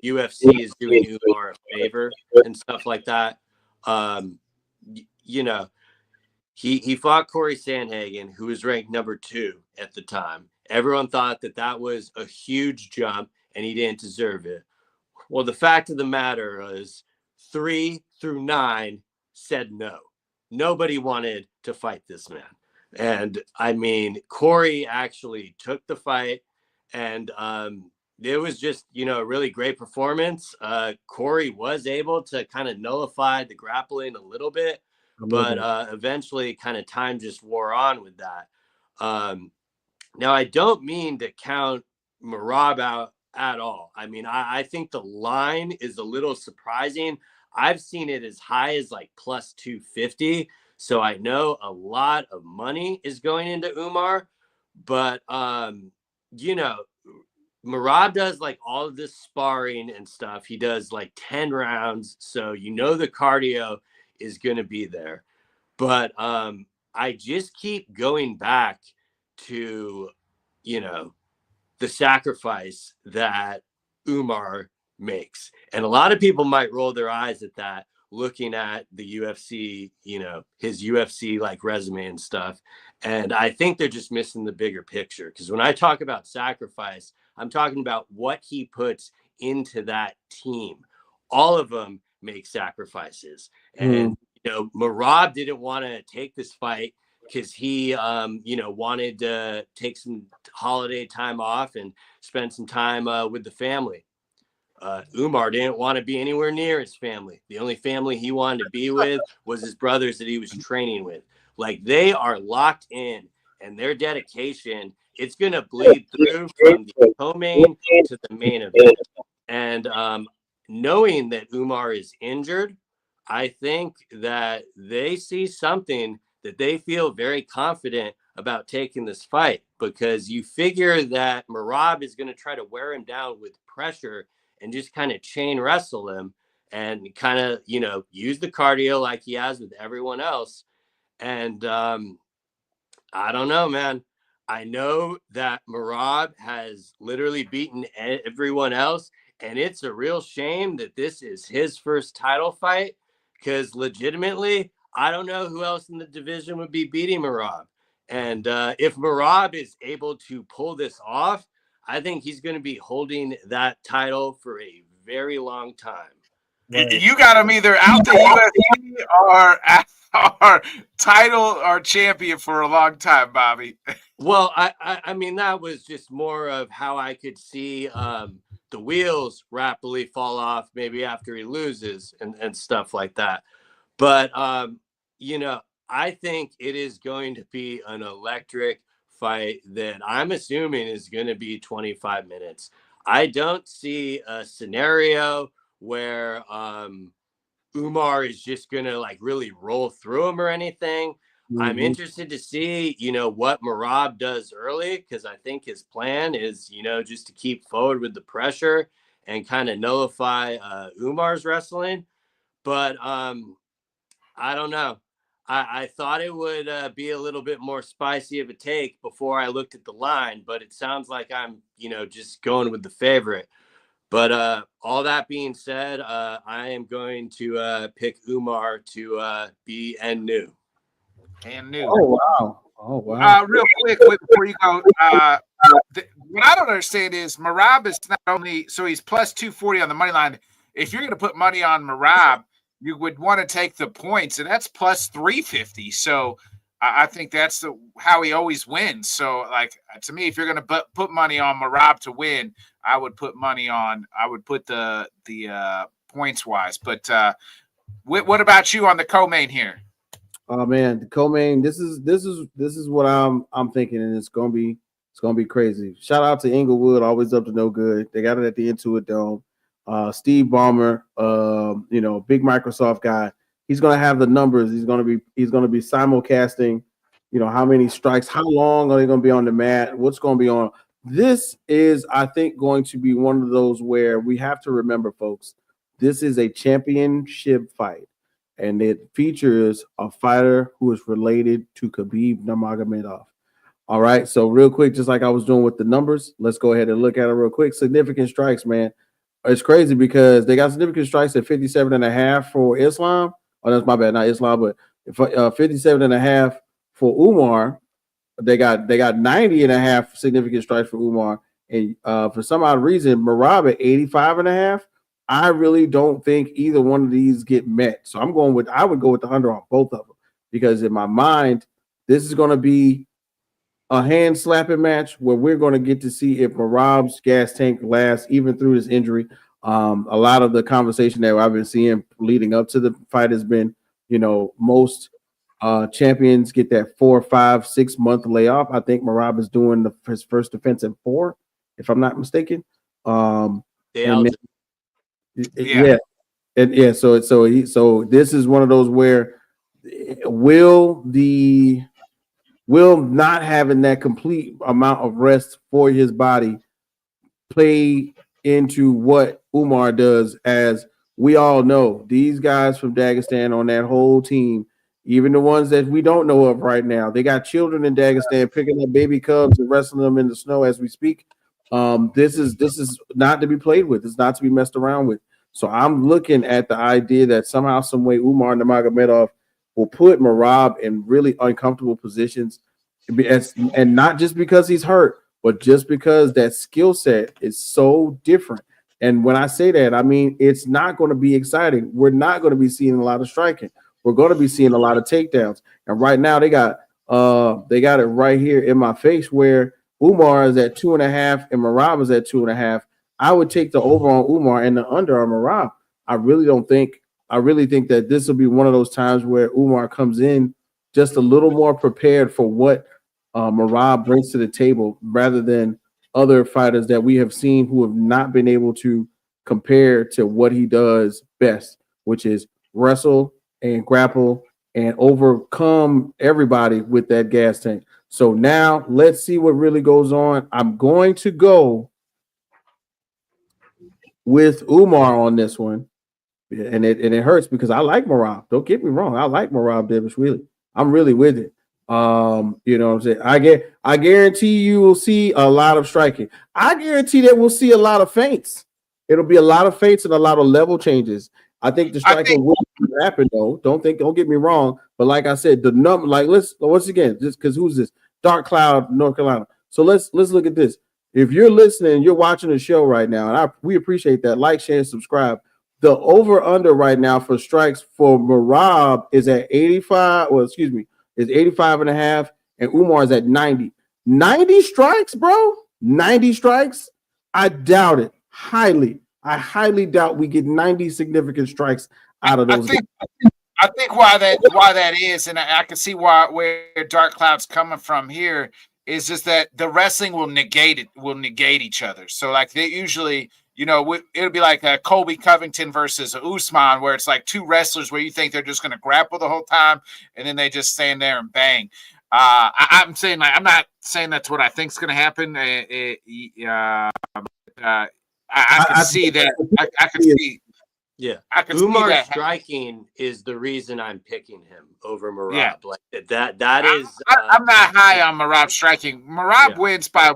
UFC is doing Umar a favor and stuff like that. You know, he fought Corey Sandhagen, who was ranked number 2 at the time. Everyone thought that was a huge jump and he didn't deserve it. Well, the fact of the matter is 3 through 9 said no. Nobody wanted to fight this man. And I mean, Corey actually took the fight, and it was just, a really great performance. Corey was able to kind of nullify the grappling a little bit, but eventually kind of time just wore on with that. Now, I don't mean to count Merab out at all. I mean, I think the line is a little surprising. I've seen it as high as like plus 250. So I know a lot of money is going into Umar, but, Merab does like all of this sparring and stuff. He does like 10 rounds. So, the cardio is going to be there. But I just keep going back to, the sacrifice that Umar makes. And a lot of people might roll their eyes at that, looking at the UFC, his UFC like resume and stuff. And I think they're just missing the bigger picture. Because when I talk about sacrifice, I'm talking about what he puts into that team. All of them make sacrifices. And, Merab didn't want to take this fight because he, wanted to take some holiday time off and spend some time with the family. Umar didn't want to be anywhere near his family. The only family he wanted to be with was his brothers that he was training with. Like, they are locked in, and their dedication, it's going to bleed through from the co-main to the main event. And knowing that Umar is injured, I think that they see something that they feel very confident about taking this fight, because you figure that Merab is going to try to wear him down with pressure and just kind of chain wrestle him and kind of, use the cardio like he has with everyone else. And I don't know, man. I know that Merab has literally beaten everyone else, and it's a real shame that this is his first title fight, because legitimately, I don't know who else in the division would be beating Merab. And if Merab is able to pull this off, I think he's going to be holding that title for a very long time.
Right. You got him either out the UFC or title or champion for a long time, Bobby.
Well, I mean, that was just more of how I could see the wheels rapidly fall off maybe after he loses and stuff like that. But, I think it is going to be an electric fight that I'm assuming is going to be 25 minutes. I don't see a scenario where Umar is just going to like really roll through him or anything. Mm-hmm. I'm interested to see, what Merab does early, because I think his plan is, just to keep forward with the pressure and kind of nullify Umar's wrestling. But I don't know. I thought it would be a little bit more spicy of a take before I looked at the line, but it sounds like I'm, just going with the favorite. But all that being said, I am going to pick Umar to be and new.
And new.
Oh, wow.
Real quick, before you go, what I don't understand is Merab is not only, so he's plus 240 on the money line. If you're going to put money on Merab, you would want to take the points, and that's plus 350. So I think that's how he always wins. So, like, to me, if you're going to put money on Merab to win, I would put the points wise. But what about you on the co-main here?
Oh man, the co-main. This is what I'm thinking, and it's gonna be crazy. Shout out to Inglewood, always up to no good. They got it at the Intuit Dome. Steve Ballmer, big Microsoft guy. He's gonna have the numbers. He's gonna be simulcasting how many strikes, how long are they going to be on the mat, what's going to be on. This is, I think, going to be one of those where we have to remember, folks, this is a championship fight, and it features a fighter who is related to Khabib Nurmagomedov. All right, so real quick, just like I was doing with the numbers, let's go ahead and look at it real quick. Significant strikes, man. It's crazy because they got significant strikes at 57.5 for Islam. Oh, that's my bad, not Islam, but 57.5 for Umar. They got 90.5 significant strikes for Umar. And for some odd reason, Merab at 85.5. I really don't think either one of these get met. So I would go with the under on both of them, because in my mind, this is going to be a hand slapping match where we're going to get to see if Merab's gas tank lasts even through his injury. A lot of the conversation that I've been seeing leading up to the fight has been, most champions get that 4, 5, 6 month layoff. I think Merab is doing his first defense in 4, if I'm not mistaken. So this is one of those where will not having that complete amount of rest for his body play into what Umar does. As we all know, these guys from Dagestan on that whole team, even the ones that we don't know of right now, they got children in Dagestan picking up baby cubs and wrestling them in the snow as we speak. This is not to be played with. It's not to be messed around with. So I'm looking at the idea that somehow, some way, Umar Nurmagomedov will put Merab in really uncomfortable positions, and not just because he's hurt, but just because that skill set is so different. And when I say that, I mean it's not going to be exciting. We're not going to be seeing a lot of striking. We're going to be seeing a lot of takedowns. And right now they got it right here in my face where Umar is at 2.5 and Merab is at 2.5. I would take the over on Umar and the under on Merab. I really think that this will be one of those times where Umar comes in just a little more prepared for what Merab brings to the table, rather than other fighters that we have seen who have not been able to compare to what he does best, which is wrestle and grapple and overcome everybody with that gas tank. So now let's see what really goes on. I'm going to go with Umar on this one. And it hurts because I like Merab. Don't get me wrong. I like Merab Dvalishvili. I'm really with it. You know what I'm saying? I guarantee you will see a lot of striking. I guarantee that we'll see a lot of feints. It'll be a lot of feints and a lot of level changes. I think the striking will happen though. Don't get me wrong. But like I said, the number, like let's once again, just because who's this? Dark Cloud, North Carolina. So let's look at this. If you're listening, you're watching the show right now, and we appreciate that. Like, share, and subscribe. The over-under right now for strikes for Merab is at 85, is 85.5, and Umar is at 90. 90 strikes, bro? 90 strikes? I doubt it. I highly doubt we get 90 significant strikes out of those.
I think why that is, and I can see where Dark Cloud's coming from here, is just that the wrestling will negate each other. So like they usually, it'll be like Colby Covington versus Usman, where it's like two wrestlers where you think they're just going to grapple the whole time, and then they just stand there and bang. I'm saying, like, I'm not saying that's what I think is going to happen. I can see that. I can see.
Yeah,
I can
Umar
see that
striking is the reason I'm picking him over Merab.
Yeah.
Like that is.
I'm not high on Merab striking. Merab wins by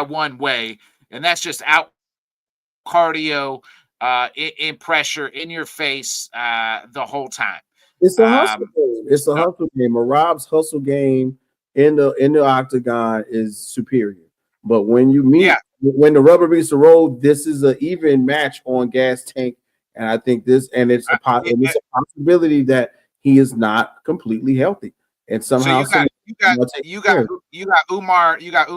one way, and that's just out cardio, in pressure, in your face, the whole time.
It's a hustle game. It's a hustle game. Merab's hustle game in the octagon is superior. But when you meet, when the rubber meets the road, this is an even match on gas tank. And I think it's a possibility that he is not completely healthy. And somehow
so you got Umar, you got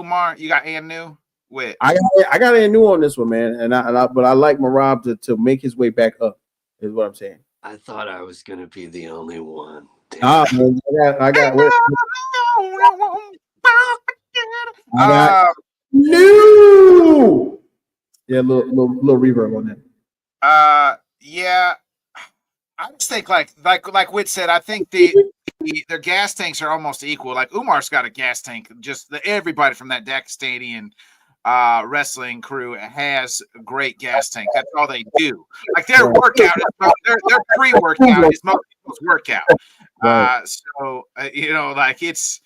Anu with.
I got Anu on this one, man. But I like Merab to make his way back up, is what I'm saying.
I thought I was gonna be the only one.
Man, I got new. Yeah, little reverb on that.
Yeah, I just think like Whit said, I think the their gas tanks are almost equal. Like Umar's got a gas tank. Just everybody from that Dagestanian wrestling crew has a great gas tank. That's all they do. Like their workout, their pre-workout is most people's workout. Like it's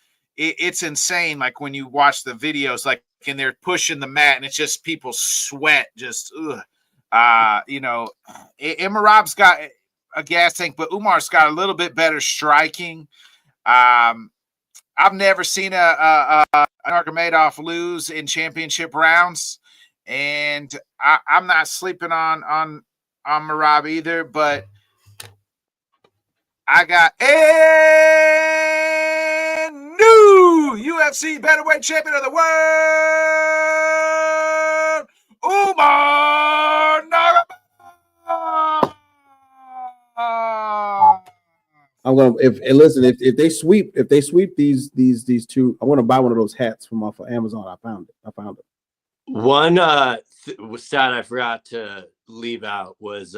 insane. Like when you watch the videos, like and they're pushing the mat, and it's just people sweat. Just Imarab's got a gas tank, but Umar's got a little bit better striking. I've never seen an Nurmagomedov lose in championship rounds, and I'm not sleeping on Merab either. But I got a new UFC Bantamweight Champion of the World, Umar Nurmagomedov.
I'm gonna if they sweep these two, I'm gonna buy one of those hats from off of Amazon. I found it.
One stat I forgot to leave out was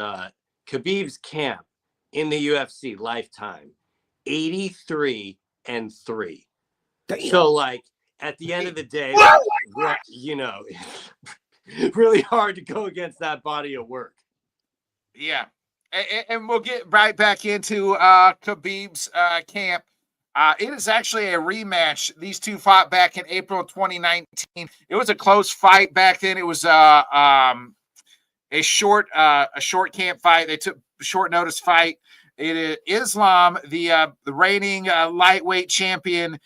Khabib's camp in the UFC lifetime, 83-3. So like at the end of the day, really hard to go against that body of work.
Yeah. And we'll get right back into Khabib's camp. It is actually a rematch. These two fought back in April 2019. It was a close fight back then. It was a short camp fight. They took a short notice fight. It is Islam, the reigning lightweight champion,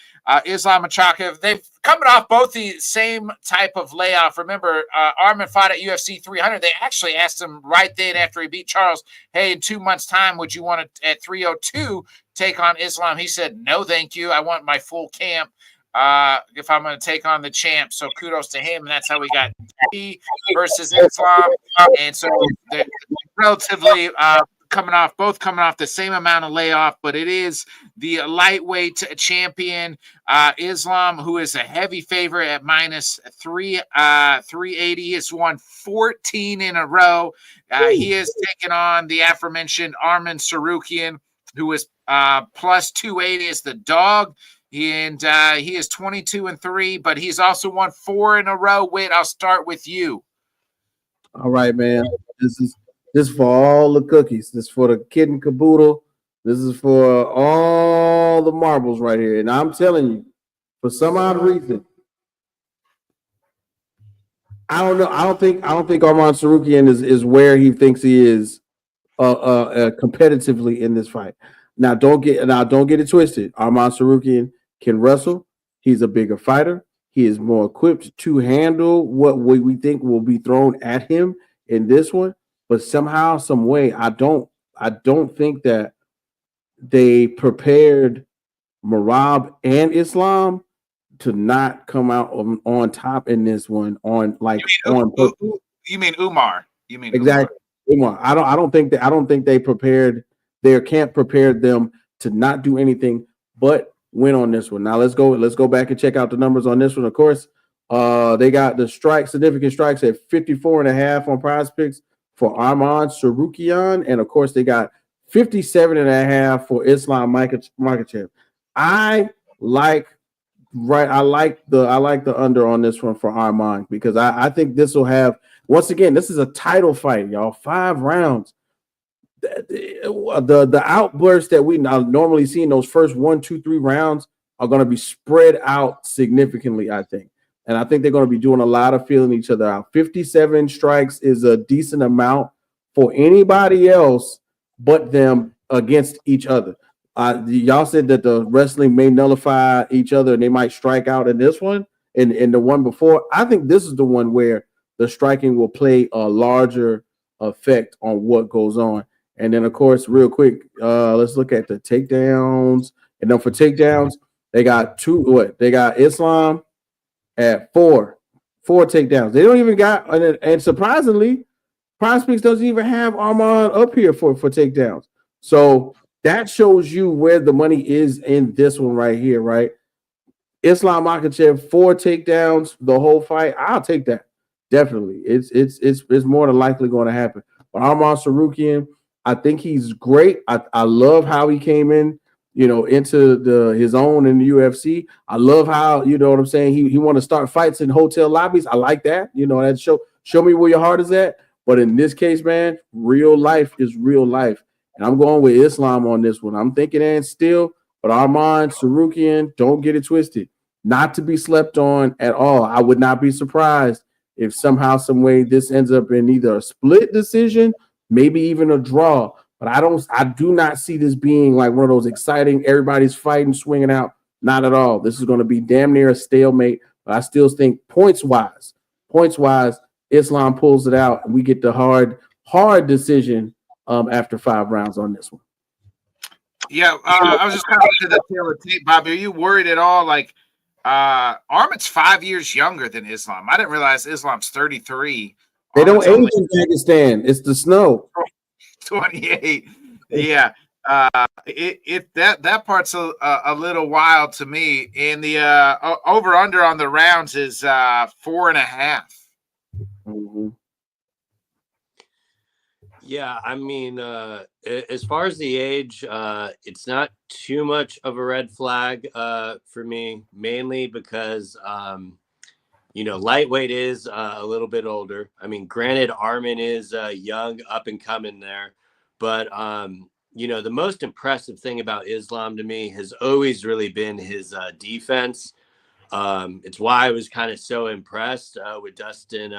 Islam Makhachev. They've coming off both the same type of layoff. Remember, Arman fought at UFC 300. They actually asked him right then after he beat Charles, hey, in 2 months' time, would you want to, at 302, take on Islam? He said, no, thank you. I want my full camp if I'm going to take on the champ. So kudos to him. And that's how we got T versus Islam. And so they're relatively coming off the same amount of layoff, but it is the lightweight champion, Islam, who is a heavy favorite at minus 380. He has won 14 in a row. He is taking on the aforementioned Arman Tsarukyan, who is plus 280 as the dog. And he is 22-3, but he's also won 4 in a row. Whit, I'll start with you.
All right, man. This is for all the cookies. This is for the kid and caboodle. This is for all the marbles right here. And I'm telling you, for some odd reason, I don't know. I don't think Arman Tsarukyan is where he thinks he is competitively in this fight. Now don't get it twisted. Arman Tsarukyan can wrestle. He's a bigger fighter. He is more equipped to handle what we think will be thrown at him in this one. But somehow, some way, I don't think that they prepared Merab and Islam to not come out on top in this one. You
mean Umar? You mean
exactly Umar? I don't think they prepared their camp prepared them to not do anything but win on this one. Now let's go back and check out the numbers on this one. Of course, they got the significant strikes at 54.5 on Prize Picks for Arman Tsarukyan, and of course they got 57.5 for Islam Makhachev. I like the under on this one for Arman because I think this will have, once again, this is a title fight, y'all. 5 rounds. The outbursts that we normally see in those first 1, 2, 3 rounds are going to be spread out significantly, I think. And I think they're going to be doing a lot of feeling each other out. 57 strikes is a decent amount for anybody else but them against each other. Y'all said that the wrestling may nullify each other and they might strike out in this one and in the one before. I think this is the one where the striking will play a larger effect on what goes on. And then, of course, real quick, let's look at the takedowns. And then for takedowns, they got They got Islam at 4 takedowns. They don't even got, and surprisingly, Prospects doesn't even have Arman up here for takedowns. So that shows you where the money is in this one right here, right? Islam Makhachev 4 takedowns the whole fight. I'll take that. Definitely. It's more than likely going to happen. But Arman Tsarukyan, I think he's great. I love how he came in into his own in the UFC. I love how, you know what I'm saying, he want to start fights in hotel lobbies. I like that. That show me where your heart is at. But in this case, man, real life is real life. And I'm going with Islam on this one. I'm thinking and still, but Arman Sarukian, don't get it twisted. Not to be slept on at all. I would not be surprised if somehow, some way, this ends up in either a split decision, maybe even a draw. But I do not see this being like one of those exciting, everybody's fighting, swinging out. Not at all. This is going to be damn near a stalemate. But I still think points wise, Islam pulls it out, and we get the hard decision after 5 rounds on this one.
Yeah, I was just kind of looking at the tail of the tape, Bobby. Are you worried at all? Like, Arman's 5 years younger than Islam. I didn't realize Islam's 33.
They don't age in Pakistan. It's the snow.
28. Yeah. That part's a little wild to me. And the over under on the rounds is 4.5.
Mm-hmm.
Yeah, I mean, as far as the age, it's not too much of a red flag for me, mainly because, lightweight is a little bit older. I mean, granted, Arman is young, up and coming there. But, the most impressive thing about Islam to me has always really been his defense. It's why I was kind of so impressed with Dustin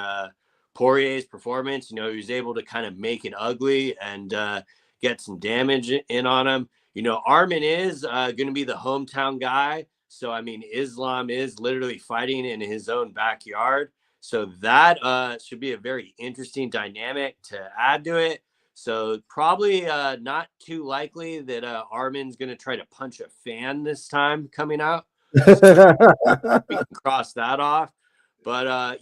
Poirier's performance. He was able to kind of make it ugly and get some damage in on him. Arman is going to be the hometown guy. So, I mean, Islam is literally fighting in his own backyard. So that should be a very interesting dynamic to add to it. So probably not too likely that Arman's going to try to punch a fan this time coming out. So we can cross that off. But,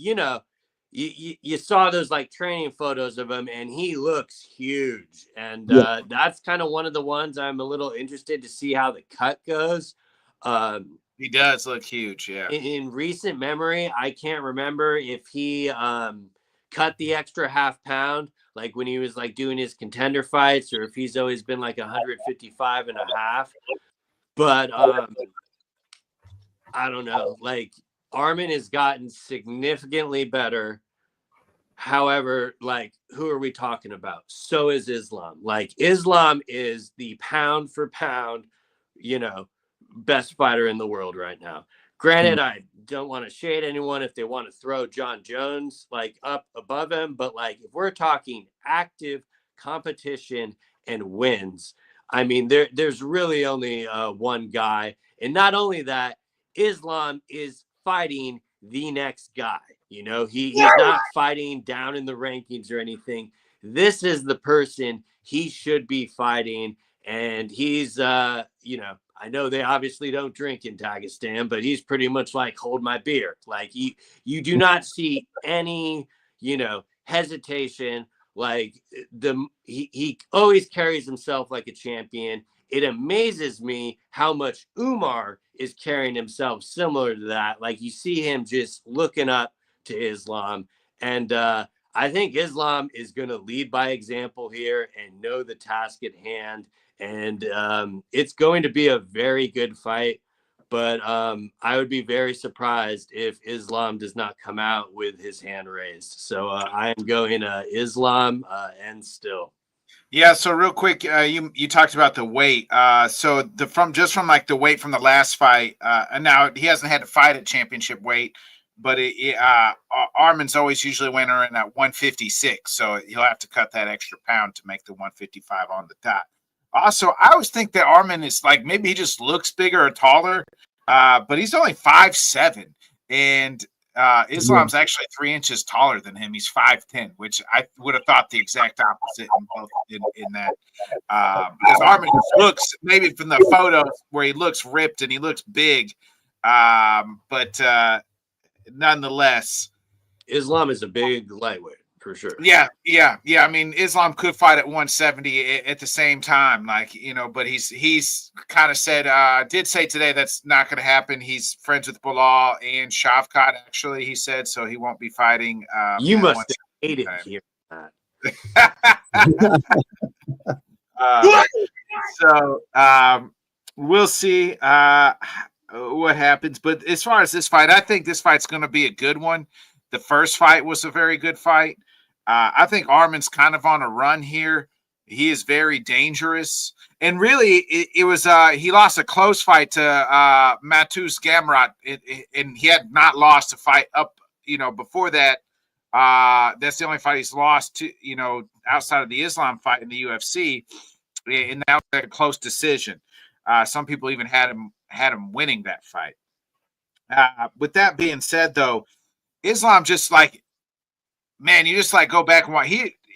you saw those like training photos of him, and he looks huge. And that's kind of one of the ones I'm a little interested to see how the cut goes.
He does look huge, yeah.
In recent memory, I can't remember if he cut the extra half pound, like when he was like doing his contender fights, or if he's always been like 155.5. But I don't know. Like, Arman has gotten significantly better. However, like, who are we talking about? So is Islam. Like, Islam is the pound for pound, best fighter in the world right now. Granted, I don't want to shade anyone if they want to throw John Jones like up above him, but like, if we're talking active competition and wins, I mean, there's really only one guy. And not only that, Islam is fighting the next guy. He's not fighting down in the rankings or anything. This is the person he should be fighting. And he's, I know they obviously don't drink in Dagestan, but he's pretty much like, hold my beer. Like, you do not see any, hesitation. Like, he always carries himself like a champion. It amazes me how much Umar is carrying himself similar to that. Like, you see him just looking up to Islam. And I think Islam is going to lead by example here and know the task at hand. And it's going to be a very good fight. But I would be very surprised if Islam does not come out with his hand raised. So I am going Islam and still.
Yeah, so real quick, you talked about the weight. So from like the weight from the last fight, and now he hasn't had to fight at championship weight, but Arman's always usually winning in at 156, so he'll have to cut that extra pound to make the 155 on the dot. Also, I always think that Arman is like, maybe he just looks bigger or taller, but he's only 5'7", and Islam's actually 3 inches taller than him. He's 5'10", which I would have thought the exact opposite in that. Because Arman looks, maybe from the photos where he looks ripped and he looks big, but nonetheless,
Islam is a big lightweight for sure.
Yeah. I mean, Islam could fight at 170 at the same time, but he's kind of said, did say today that's not going to happen. He's friends with Bilal and Shavkat, actually, he said, so he won't be fighting.
You must have hated hearing that.
we'll see what happens. But as far as this fight, I think this fight's going to be a good one. The first fight was a very good fight. I think Arman's kind of on a run here. He is very dangerous. And really, it was he lost a close fight to Matus Gamrot, and he had not lost a fight up, before that. That's the only fight he's lost to, outside of the Islam fight in the UFC, and that was a close decision. Some people even had him winning that fight. With that being said, though, Islam just man, you just go back and watch.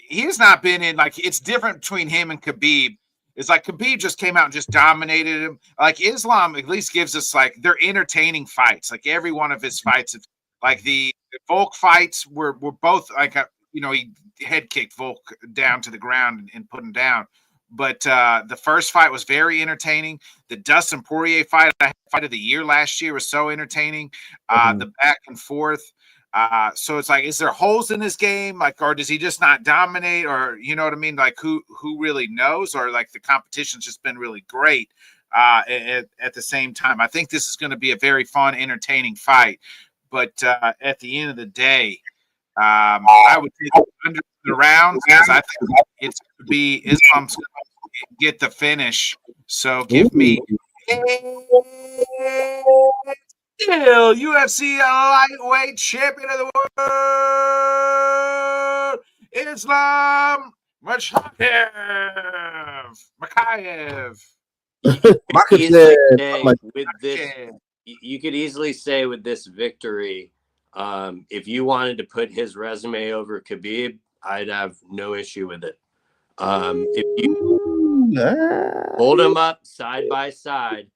He has not been in it's different between him and Khabib. It's like Khabib just came out and just dominated him. Like Islam at least gives us they're entertaining fights. Like every one of his fights, the Volk fights were both he head kicked Volk down to the ground and put him down. But the first fight was very entertaining. The Dustin Poirier fight of the year last year was so entertaining. The back and forth. So it's is there holes in this game? Or does he just not dominate? Or, you know what I mean? Who really knows? Or the competition's just been really great at the same time. I think this is going to be a very fun, entertaining fight. But at the end of the day, I would take under the rounds because I think it's going to be Islam's going to get the finish. So give me still UFC lightweight champion of the world, Islam Makhachev.
You could easily say with this victory, if you wanted to put his resume over Khabib, I'd have no issue with it. If you hold them up side by side,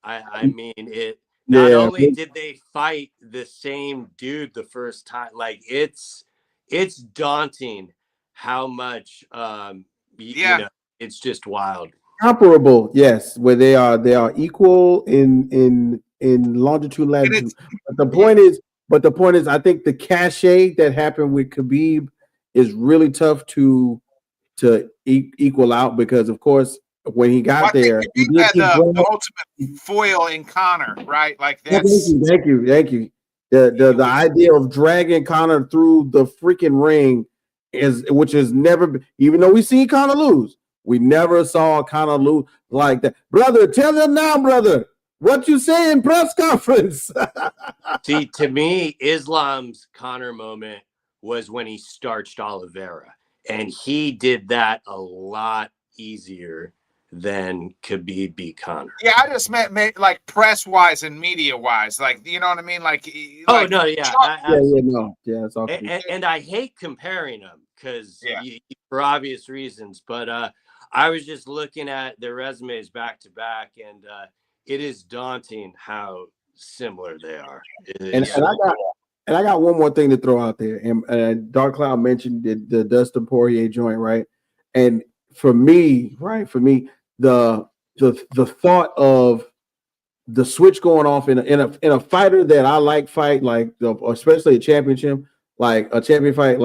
I mean it. Not only did they fight the same dude the first time, it's daunting how much it's just wild.
Comparable, yes, where they are equal in longitude, latitude. But the point is, I think the cachet that happened with Khabib is really tough to equal out because, of course, when he got there,
he had the ultimate foil in Conor, right? That's
thank you. The idea of dragging Conor through the freaking ring which has never, even though we seen Conor lose, we never saw Conor lose like that. Brother, tell them now, brother, what you say in press conference.
See, to me, Islam's Conor moment was when he starched Oliveira, and he did that a lot easier than Khabib beat Conor.
Yeah, I just meant press wise and media wise, you know what I mean?
No, yeah,
it's all
and I hate comparing them because for obvious reasons. But I was just looking at their resumes back to back, and it is daunting how similar they are.
And I got one more thing to throw out there. And Dark Cloud mentioned the Dustin Poirier joint, right? And for me, the thought of the switch going off in a fighter that I fight, especially a championship, a champion fight,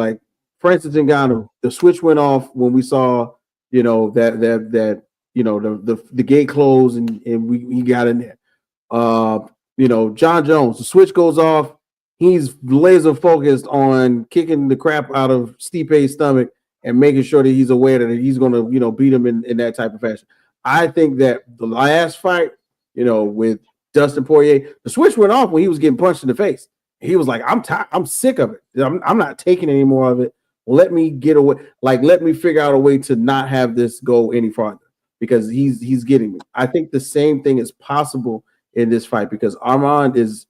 Francis Ngannou, the switch went off when we saw, that the gate closed and we got in there. John Jones, the switch goes off. He's laser focused on kicking the crap out of Stipe's stomach and making sure that he's aware that he's going to, beat him in that type of fashion. I think that the last fight, with Dustin Poirier, the switch went off when he was getting punched in the face. He was like, I'm sick of it. I'm not taking any more of it. Let me get away. Let me figure out a way to not have this go any farther because he's getting me. I think the same thing is possible in this fight because Armand is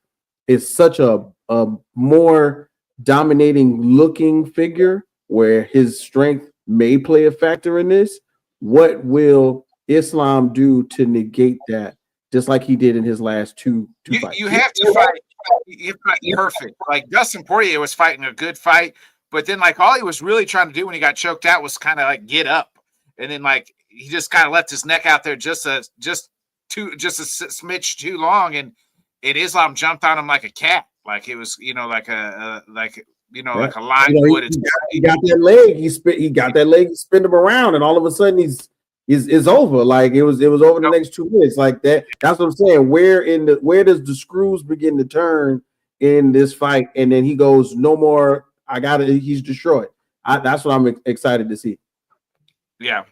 such a more dominating looking figure where his strength may play a factor in this. What will Islam do to negate that, just like he did in his last two fights?
You have to fight perfect. Dustin Poirier was fighting a good fight, but then all he was really trying to do when he got choked out was kind of get up, and then he just kind of left his neck out there just a smidge too long, and Islam jumped on him like a cat, it was like a lion would.
He got that leg. He got that leg. He spin him around, and all of a sudden he's is over. Like it was over the next 2 minutes. Like that. That's what I'm saying. Where does the screws begin to turn in this fight? And then he goes, no more. I got it. He's destroyed. That's what I'm excited to see.
Yeah.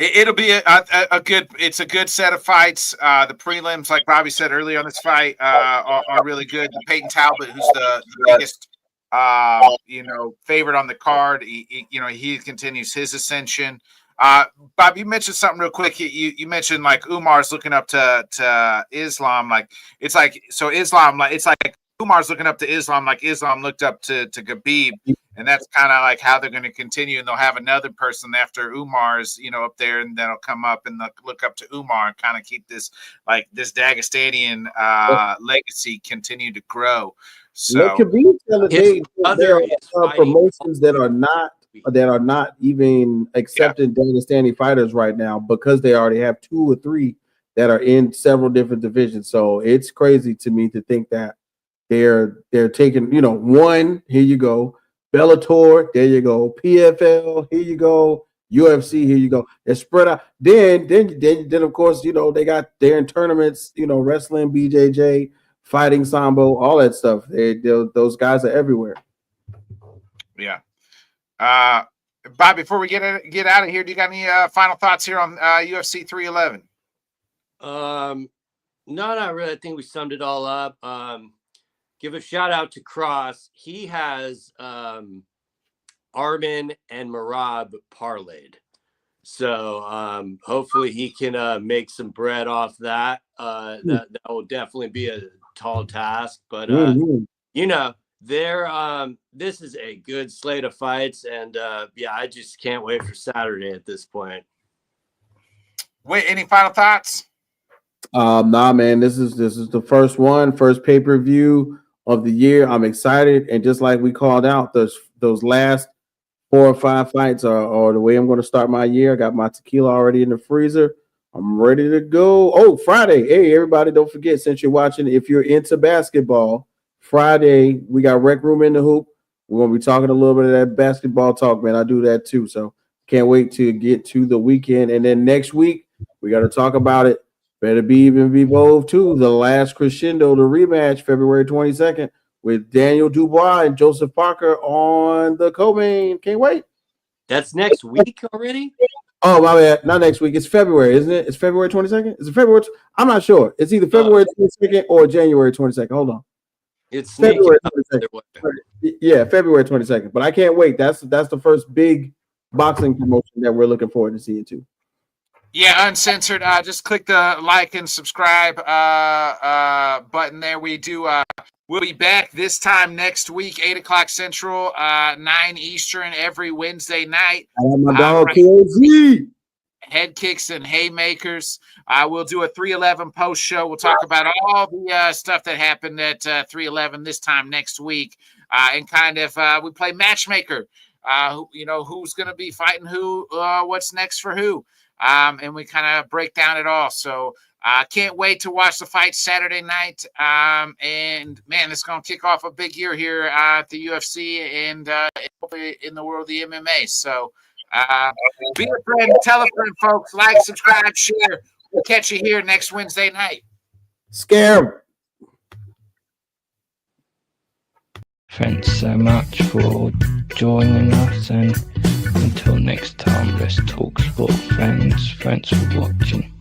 It'll be a good. It's a good set of fights. The prelims, like Bobby said earlier on this fight, are really good. Peyton Talbot, who's the biggest, favorite on the card. He continues his ascension. Bob, you mentioned something real quick. You mentioned like Umar's looking up to Islam. Like it's like so Islam. Like it's like Umar's looking up to Islam. Like Islam looked up to Khabib. And that's kind of like how they're going to continue. And they'll have another person after Umar's, up there, and that'll come up and look up to Umar and kind of keep this Dagestanian legacy continue to grow. So
let Khabib tell us there are promotions that are not even accepting Dagestani fighters right now because they already have 2 or 3 that are in several different divisions. So it's crazy to me to think that they're taking, one, here you go. Bellator, there you go. PFL, here you go. UFC, here you go. They're spread out. Then of course, they got they're in tournaments, wrestling, BJJ, fighting Sambo, all that stuff. Those guys are everywhere.
Yeah. Bob, before we get out of here, do you got any final thoughts here on UFC 311?
No, not really. I think we summed it all up. Give a shout out to Cross. He has Armin and Marab parlayed. So hopefully he can make some bread off that. That will definitely be a tall task. But this is a good slate of fights, and I just can't wait for Saturday at this point.
Wait, any final thoughts?
Nah, man. This is the first pay-per-view of the year. I'm excited, and just like we called out, those last 4 or 5 fights are the way I'm going to start my year. I got my tequila already in the freezer. I'm ready to go. Oh, Friday. Hey, everybody, don't forget, since you're watching, if you're into basketball, Friday, we got Rec Room in the Hoop. We're going to be talking a little bit of that basketball talk, man. I do that too, so can't wait to get to the weekend. And then next week, we got to talk about it. Better be bold too. The last crescendo, the rematch, February 22nd, with Daniel Dubois and Joseph Parker on the co-main. Can't wait.
That's next week already?
Oh, my bad. Not next week. It's February, isn't it? It's February 22nd? Is it February? I'm not sure. It's either February 22nd or January 22nd. Hold on.
It's
February 22nd. Yeah, February 22nd. But I can't wait. That's the first big boxing promotion that we're looking forward to seeing too.
Yeah, uncensored. Just click the like and subscribe button there. We'll be back this time next week, 8:00 Central, 9 Eastern every Wednesday night.
I have my dog KZ.
Headkicks and Haymakers. We'll do a 311 post show. We'll talk about all the stuff that happened at 311 this time next week, and kind of we play matchmaker. Who's going to be fighting who? What's next for who? And we kind of break down it all. So I can't wait to watch the fight Saturday night. And man, it's going to kick off a big year here at the UFC and in the world of the MMA. So be a friend, tell a friend, folks. Like, subscribe, share. We'll catch you here next Wednesday night.
Scare.
Thanks so much for joining us, and until next time, let's talk sport, friends. Thanks for watching.